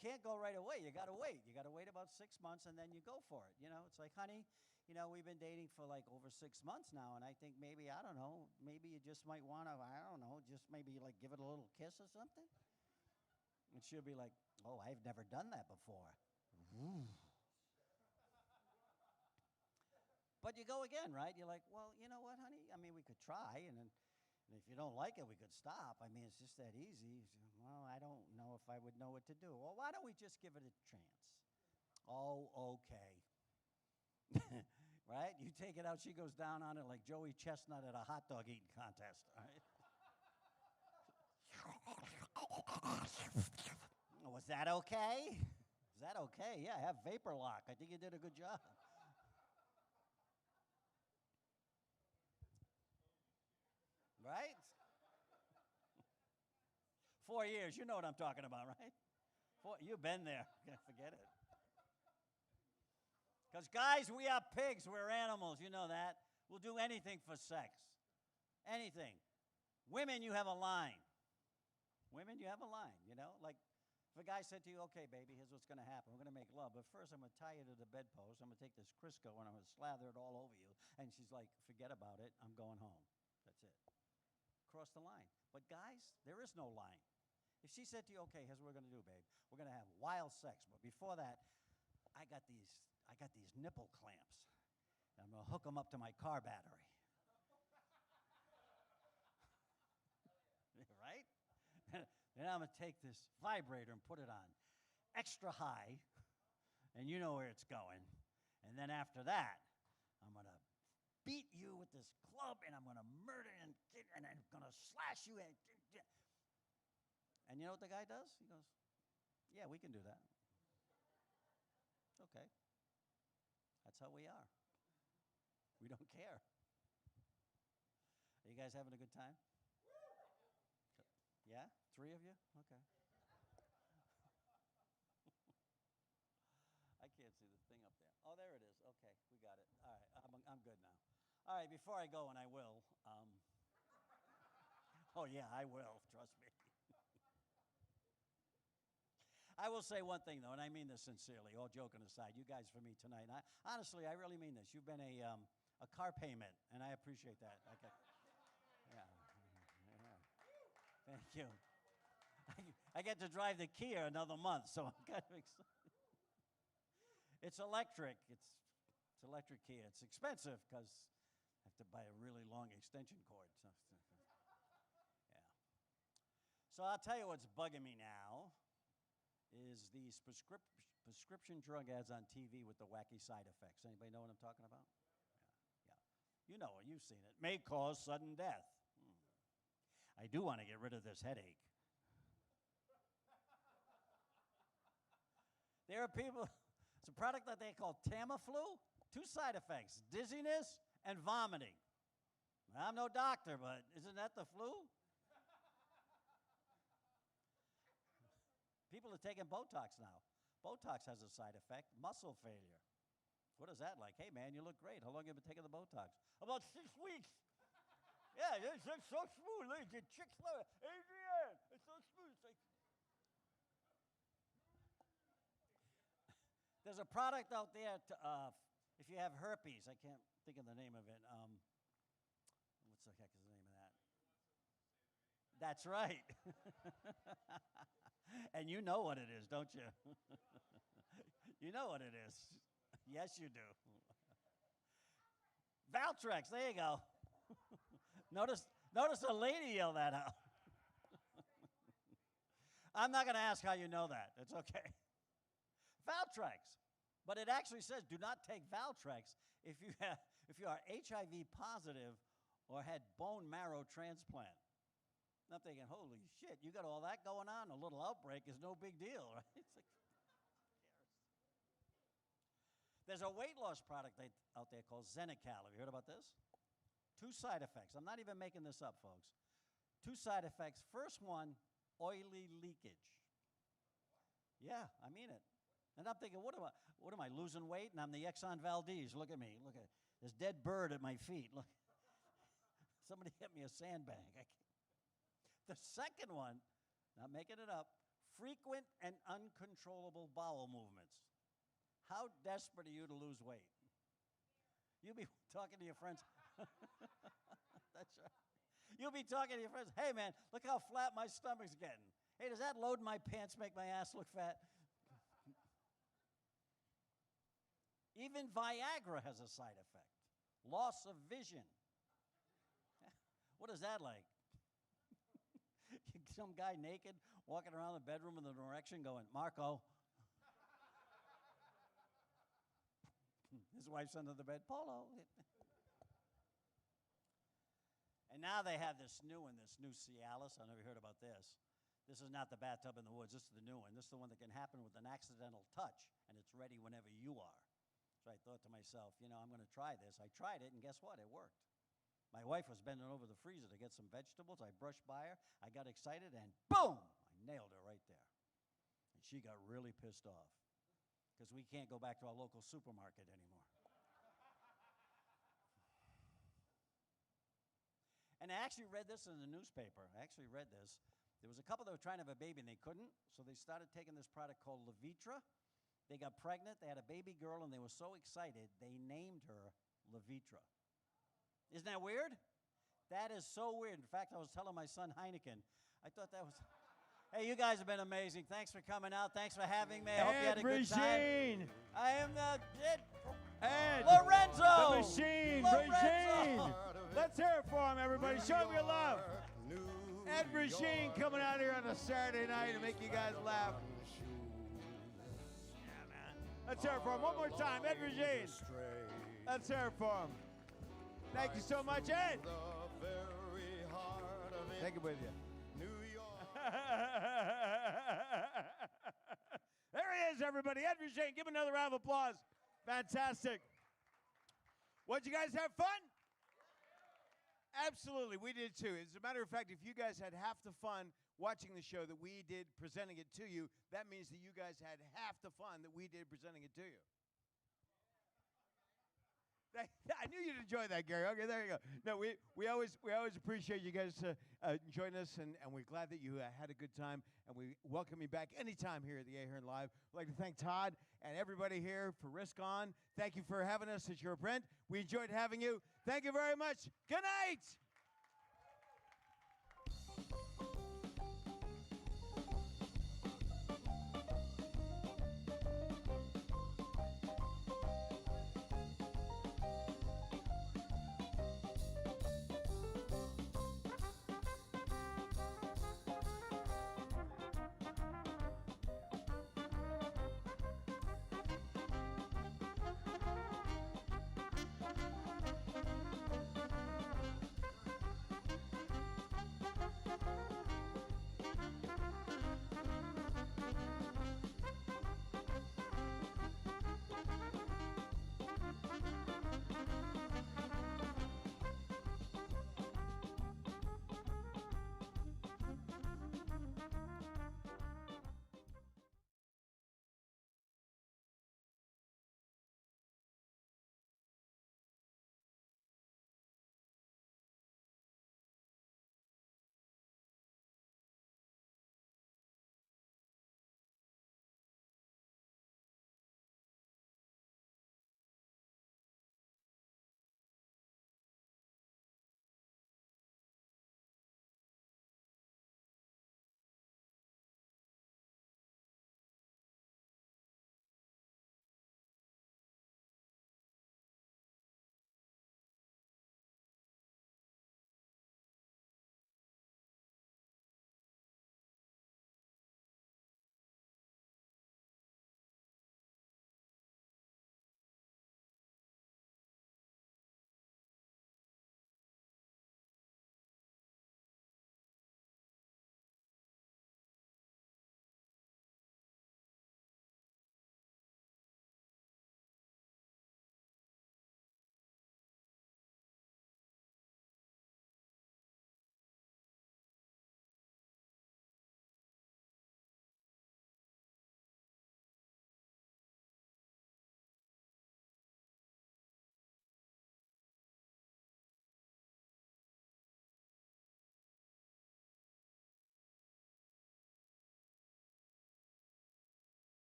can't go right away. You got to wait. You got to wait about 6 months and then you go for it. You know, it's like, honey, you know, we've been dating for like over 6 months now, and I think maybe, I don't know, maybe you just might want to, I don't know, just maybe like give it a little kiss or something. And she'll be like, oh, I've never done that before. Ooh. But you go again, right? You're like, well, you know what, honey? I mean, we could try, and if you don't like it, we could stop. I mean, it's just that easy. Well, I don't know if I would know what to do. Well, why don't we just give it a chance? Oh, okay. Right? You take it out, she goes down on it like Joey Chestnut at a hot dog eating contest. Right? Was that okay? Is that okay? Yeah, have vapor lock. I think you did a good job. Right? 4 years, you know what I'm talking about, right? You've been there. Forget it. Because guys, we are pigs. We're animals. You know that. We'll do anything for sex. Anything. Women, you have a line. Women, you have a line, you know? Like, if a guy said to you, okay, baby, here's what's going to happen. We're going to make love, but first I'm going to tie you to the bedpost. I'm going to take this Crisco and I'm going to slather it all over you. And she's like, forget about it. I'm going home. That's it. Cross the line. But guys, there is no line. If she said to you, okay, here's what we're going to do, babe. We're going to have wild sex. But before that, I got these nipple clamps. And I'm going to hook them up to my car battery. Right? Then I'm going to take this vibrator and put it on extra high. And you know where it's going. And then after that, I'm going to beat you with this club, and I'm going to murder and I'm going to slash you. And you know what the guy does? He goes, yeah, we can do that. Okay. That's how we are. We don't care. Are you guys having a good time? Yeah? 3 of you? Okay. I can't see the thing up there. Oh, there it is. Okay, we got it. All right, I'm good now. All right, before I go, and I will. Oh, yeah, I will. Trust me. I will say one thing, though, and I mean this sincerely, all joking aside. You guys for me tonight. Honestly, I really mean this. You've been a car payment, and I appreciate that. Okay. Yeah. Thank you. I get to drive the Kia another month, so I'm kind of excited. It's electric. It's It's electric key. It's expensive because I have to buy a really long extension cord. So, yeah. So I'll tell you what's bugging me now is these prescription drug ads on TV with the wacky side effects. Anybody know what I'm talking about? Yeah, yeah. You know it. You've seen it. May cause sudden death. I do want to get rid of this headache. There are people, it's a product that they call Tamiflu. 2 side effects, dizziness and vomiting. I'm no doctor, but isn't that the flu? People are taking Botox now. Botox has a side effect, muscle failure. What is that like? Hey, man, you look great. How long have you been taking the Botox? About 6 weeks. Yeah, it's so smooth. Look, your chick's like, Adrian, it's so smooth. It's like, there's a product out there to, if you have herpes. I can't think of the name of it. What's the heck is the name of that? That's right. And you know what it is, don't you? You know what it is. Yes, you do. Valtrex, there you go. Notice a lady yell that out. I'm not going to ask how you know that. It's okay. Valtrex. But it actually says do not take Valtrex if you are HIV positive or had bone marrow transplant. And I'm thinking, holy shit, you got all that going on? A little outbreak is no big deal, right? It's like, there's a weight loss product out there called Zenical. Have you heard about this? 2 side effects. I'm not even making this up, folks. 2 side effects. First one, oily leakage. Yeah, I mean it. And I'm thinking, what am I losing weight? And I'm the Exxon Valdez. Look at me. Look at this dead bird at my feet. Look. Somebody hit me a sandbag. The second one, not making it up, frequent and uncontrollable bowel movements. How desperate are you to lose weight? You'll be talking to your friends. That's right. You'll be talking to your friends. Hey, man, look how flat my stomach's getting. Hey, does that load in my pants make my ass look fat? Even Viagra has a side effect. Loss of vision. What is that like? Some guy naked walking around the bedroom in an erection going, Marco. His wife's under the bed, Polo. And now they have this new Cialis. I never heard about this. This is not the bathtub in the woods. This is the new one. This is the one that can happen with an accidental touch, and it's ready whenever you are. So I thought to myself, I'm going to try this. I tried it, and guess what? It worked. My wife was bending over the freezer to get some vegetables. I brushed by her. I got excited, and boom! I nailed her right there. And she got really pissed off because we can't go back to our local supermarket anymore. And I actually read this in the newspaper. There was a couple that were trying to have a baby, and they couldn't, so they started taking this product called Levitra. They got pregnant. They had a baby girl, and they were so excited, they named her Levitra. Isn't that weird? That is so weird. In fact, I was telling my son Heineken, I thought that was... Hey, you guys have been amazing. Thanks for coming out. Thanks for having me. I hope you had a good time. Regine. I am the... Ed. Lorenzo. The machine. Lorenzo. Regine. Let's hear it for him, everybody. Show him your love. Ed Regine coming out here on a Saturday night to make you guys laugh. Yeah, man. Let's hear it for him one more time. Ed Regine. Let's hear it for him. Thank you so much, Ed. Take it with you. There he is, everybody. Ed Regine. Give him another round of applause. Fantastic. What, you guys have fun? Absolutely, we did too. As a matter of fact, if you guys had half the fun watching the show that we did presenting it to you, that means that you guys had half the fun that we did presenting it to you. I knew you'd enjoy that, Gary. Okay, there you go. No, we always appreciate you guys joining us, and we're glad that you had a good time, and we welcome you back anytime here at the Ahern Live. I'd like to thank Todd and everybody here for Risk On. Thank you for having us at your Brent. We enjoyed having you. Thank you very much. Good night.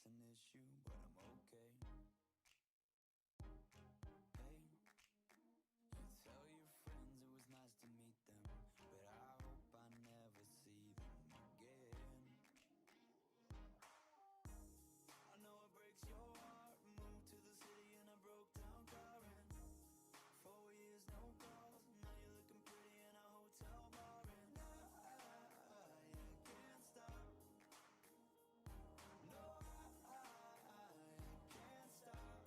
it's an issue, but I'm okay. Hey, you tell your friends it was nice to meet them, but I hope I never see them again. I know it breaks your heart. Moved to the city in a broke down car, and 4 years no calls. Now you're looking pretty in a hotel bar, and I can't stop. No, I can't stop.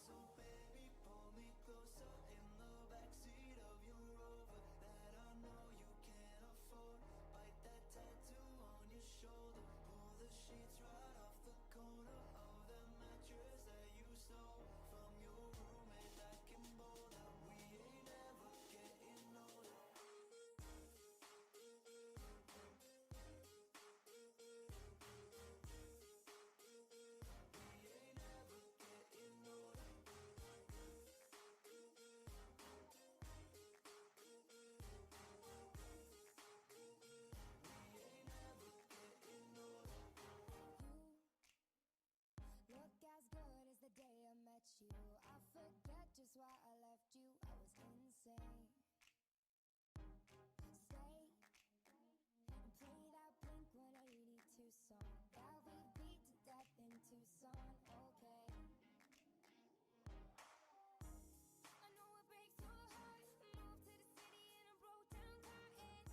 So baby, pull me closer in the backseat of your Rover that I know you can't afford. Bite that tattoo on your shoulder. Pull the sheets right off the corner of the mattress that you stole from your roommate back in Boulder. We ain't ever getting older. We ain't ever getting older. We ain't ever getting older. You look as good as the day I met you. I forget just why I left you. I was insane. Stay and play that Blink 182 song that we beat to death in Tucson. Okay. I know it breaks your heart. Moved to the city in a broke down car, and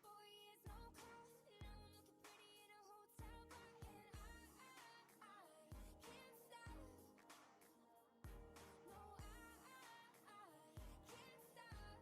4 years no calls. Now I'm looking pretty in a hotel bar, and I can't stop. No, I can't stop.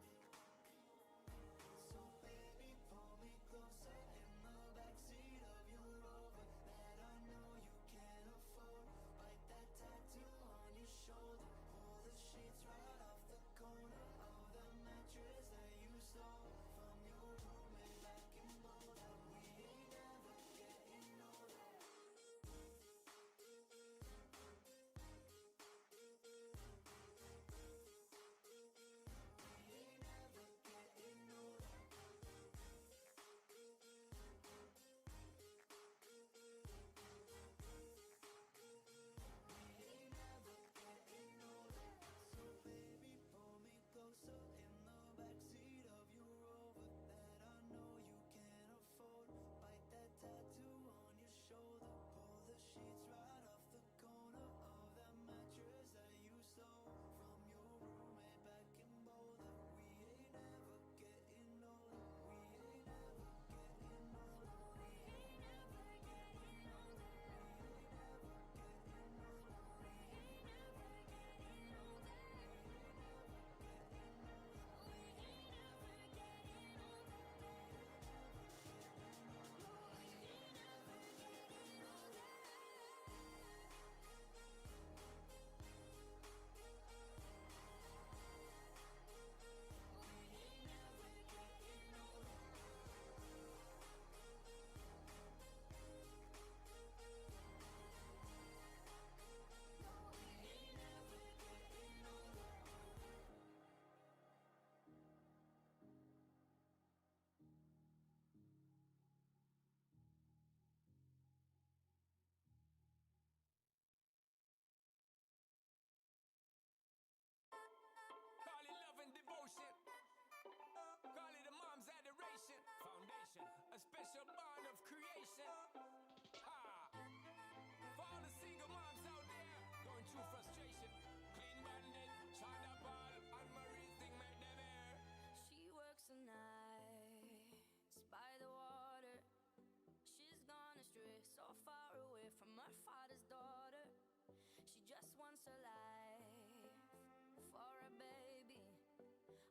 So baby, pull me closer in the backseat of your Rover that I know you can't afford. Bite that tattoo on your shoulder. Pull the sheets right off the corner of the mattress that you stole from your roommate back in Boulder. We ain't ever getting older. We ain't ever getting older. We ain't ever getting older. So baby, pull me closer in the backseat of your Rover that I know you can't afford. Bite that tattoo on your shoulder. Pull the sheets right off the corner of that mattress that you stole from your roommate back in Boulder. We ain't ever getting older. We ain't ever getting older. We ain't ever getting older. We ain't ever getting older. We ain't ever getting older. We ain't ever getting older. We ain't ever getting older. We ain't ever getting older. We ain't ever getting older. We ain't ever getting older. Call it love and devotion. Call it a mom's adoration. Foundation, a special bond of creation. For all the single moms out there going through frustration. Clean bandit, China Ball, and Marie thing make them air. She works the nights by the water. She's gone astray, so far away from her father's daughter. She just wants her life for a baby.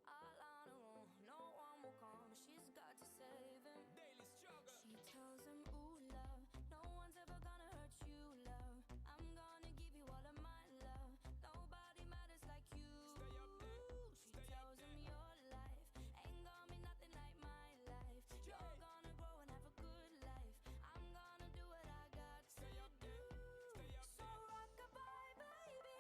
All on her own, no one will come. She's got to save him. Daily struggle. She tells him, ooh, love, no one's ever gonna hurt you, love. I'm gonna give you all of my love. Nobody matters like you. Stay up there. She Stay up tells him there. your life ain't gonna be nothing like my life. You're gonna grow and have a good life. I'm gonna do what I got to Stay up do. there. Stay up So there. rock-a-bye, baby,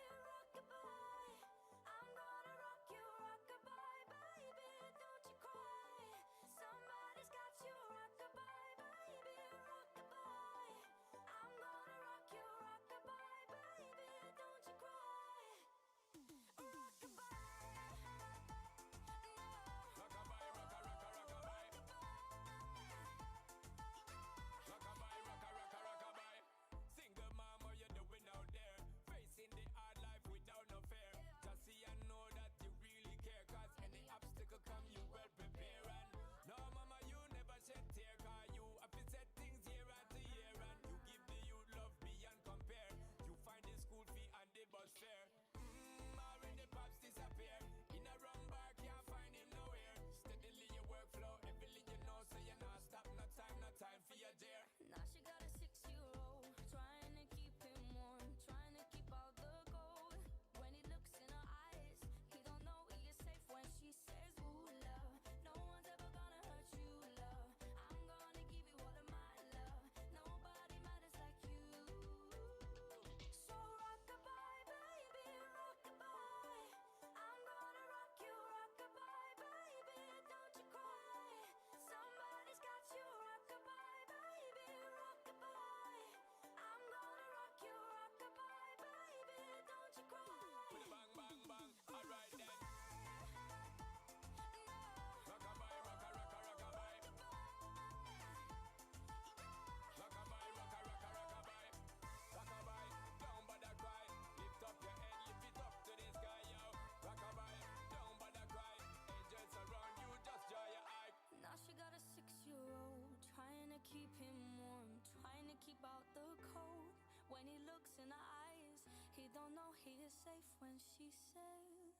in her eyes. He don't know he is safe when she says,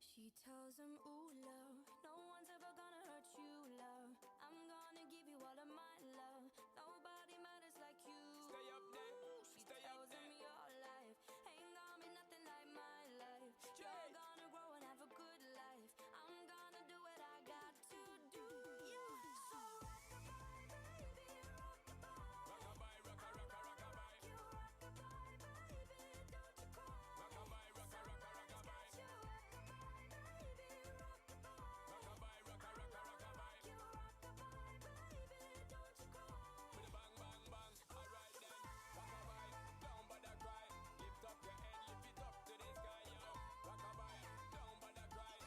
she tells him, ooh, love, no one's ever gonna hurt you, love. I'm gonna give you all of my love. Nobody matters like you. Stay up there, She stay tells up there. him your life ain't gonna be nothing like my life. You're gonna grow and have a good life. I'm gonna do what I got to do. Yeah. So rock-a-bye, baby, rock-a-bye. Rock-a-bye, rock-a-rock-a-rock-a-bye. You rock-a-bye, baby, don't you cry. Rock-a-bye, rock-a-rock-a-rock-a-bye. Somebody's got you rock-a-bye, baby, rock-a-bye. Rock-a-bye, rock-a-rock-a-rock-a-bye. You rock-a-bye, baby, don't you cry. With a bang, bang, bang. Alright then. Rock-a-bye, don't bother cry. Lift up your head, lift it up to the sky, yo. Rock-a-bye, don't bother cry.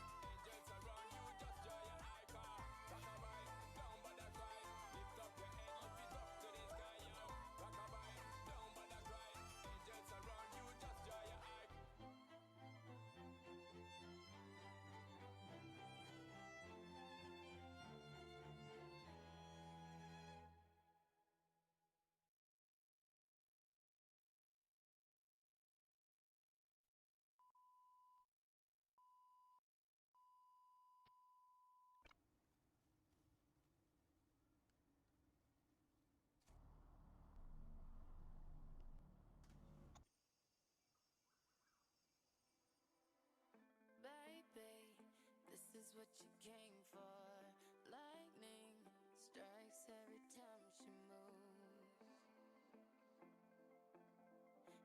Angels around you, just draw your eye car. Rock-a-bye, don't bother cry. Lift up your head, lift it up to the sky, yo. Rock-a-bye, don't bother cry. Angels around you, just draw your eye. Baby, this is what you came for. Lightning strikes every time she moves,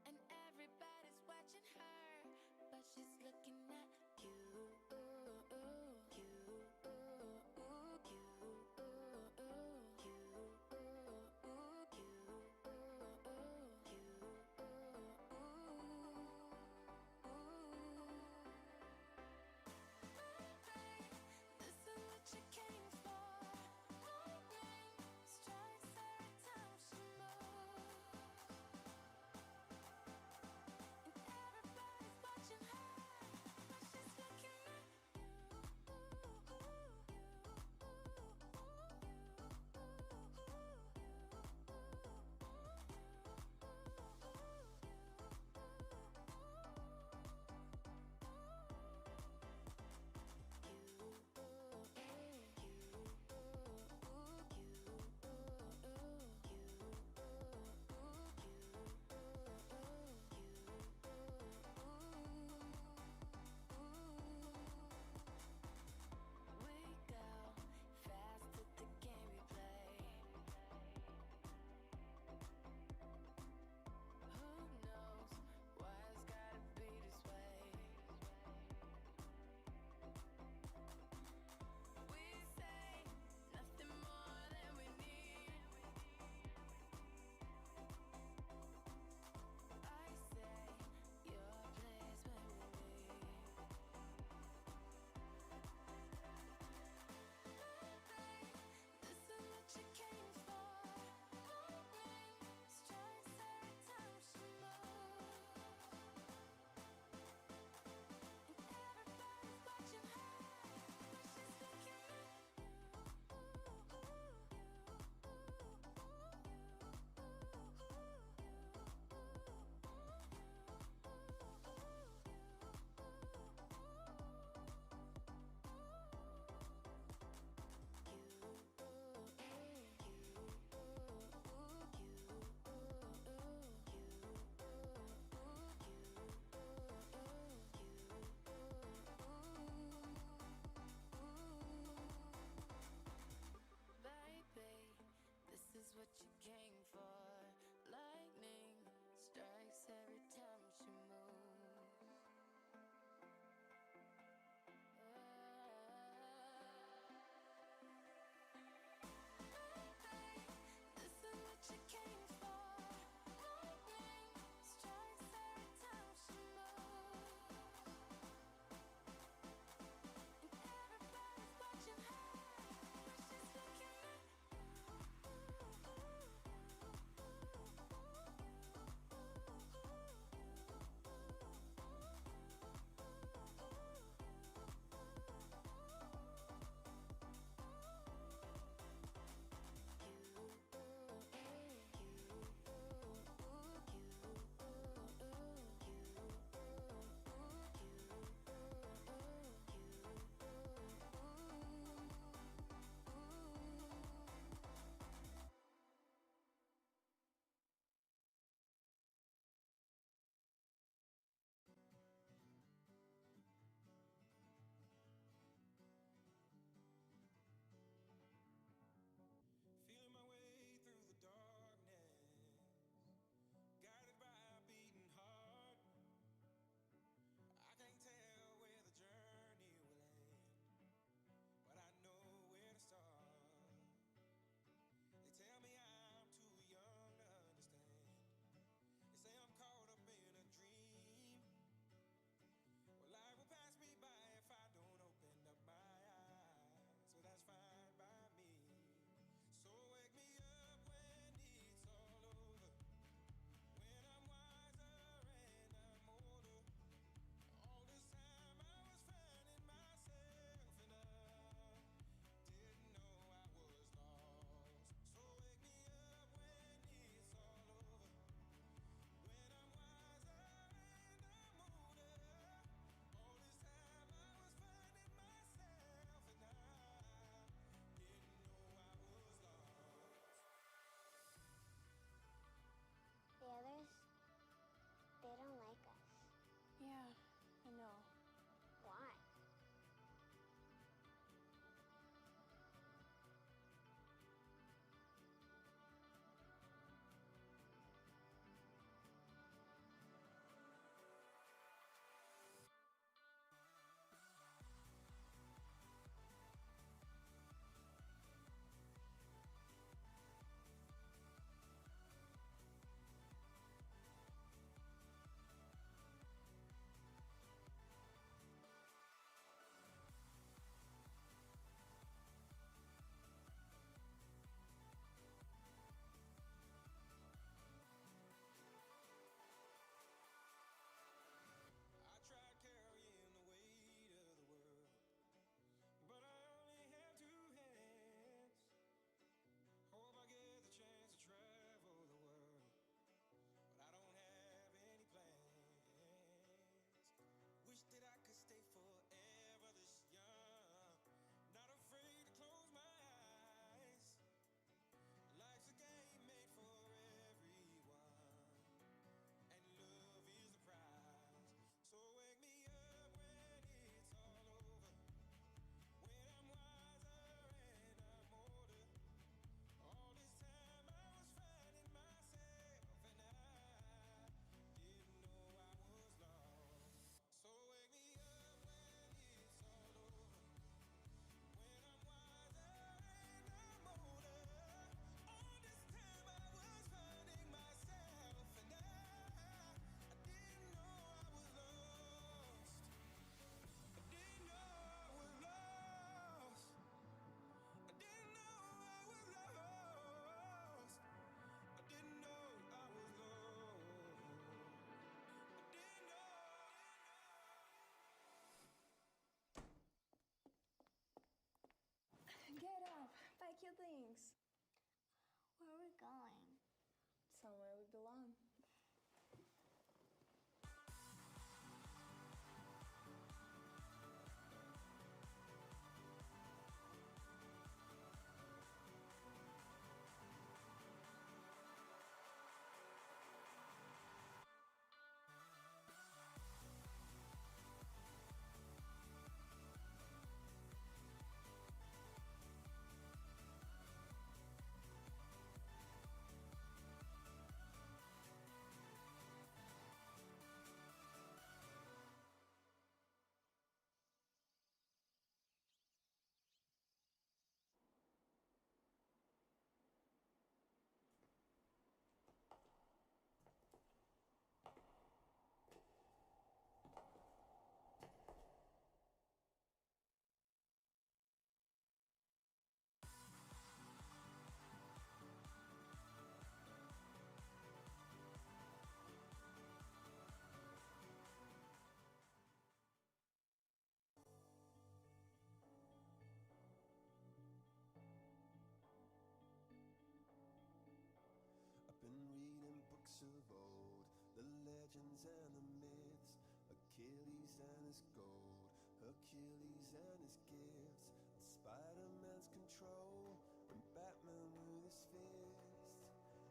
and everybody's watching her, but she's looking at you. This is what you came for. Lightning strikes every time she moves, and everybody's watching her, but she's looking at we go fast at the game we play. Who knows why it's gotta be this way? We say nothing more than we need. I say your place when we leave. This is what you came for. Lightning strikes every time she moves, and everybody's watching her, but she's looking at baby, this is what you came for. Lightning strikes every time she moves. This is what you came for. Lightning strikes every time she moves, and everybody's watching her, but she's looking at books of old, the legends and the myths, Achilles and his gold, Hercules and his gifts, and Spider-Man's control, and Batman with his fist.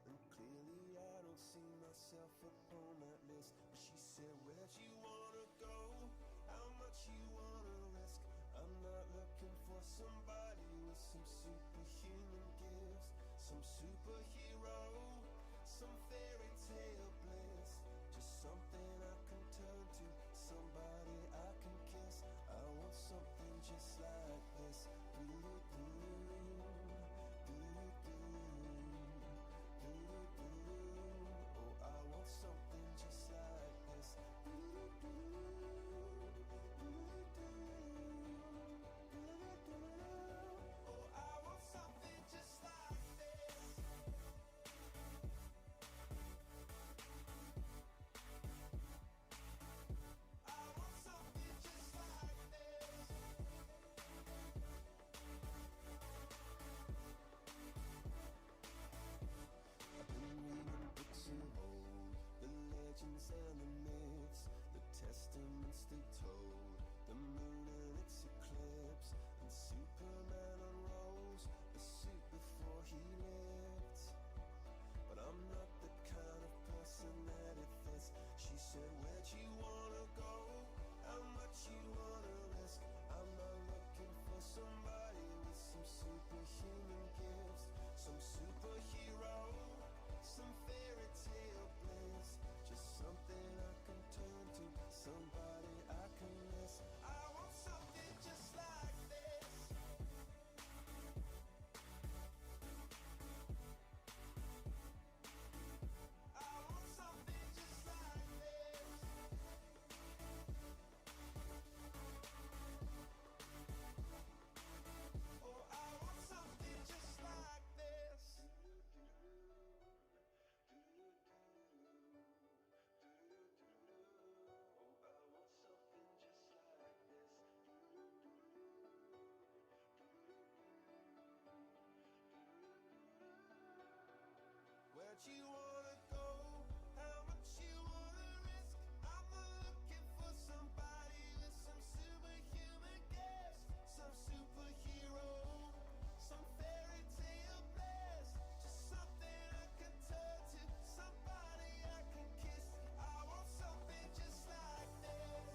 And clearly I don't see myself upon that list. But she said, where'd you wanna go? How much you wanna risk? I'm not looking for somebody with some superhuman gifts, some superhero, some fairy tale bliss. Just something I can turn to, somebody I can kiss. I want something just like this. Oh, I want something just like this. Oh, I want something just like this. I want something just like this. I've been reading books of old, the legends and the myths, the testaments they told, the moon and its eclipse, and Superman unrolls the suit before he lived. But I'm not the kind of person that it fits. She said, where'd you wanna go? How much you wanna risk? I'm not looking for somebody with some superhuman gifts, some superhero, some fairy tale bliss. Just something I can turn to, somebody I can miss. I want something just like this. I want something just like this. Oh, I want something just like this. Where'd you wanna go? How much you wanna risk? I'm not looking for somebody with some superhuman gifts, some superhero, some fairy tale bliss. Just something I can turn to, somebody I can kiss. I want something just like this.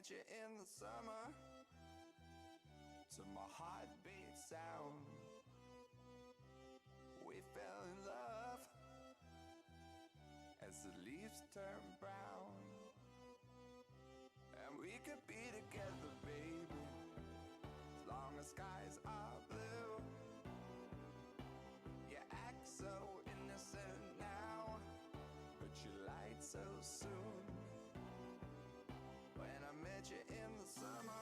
met you in the summer, to my heartbeat sound, we fell in love as the leaves turn brown. And we could be together, baby, as long as skies are blue. You act so innocent now, but you lied so soon. When I met you in the summer,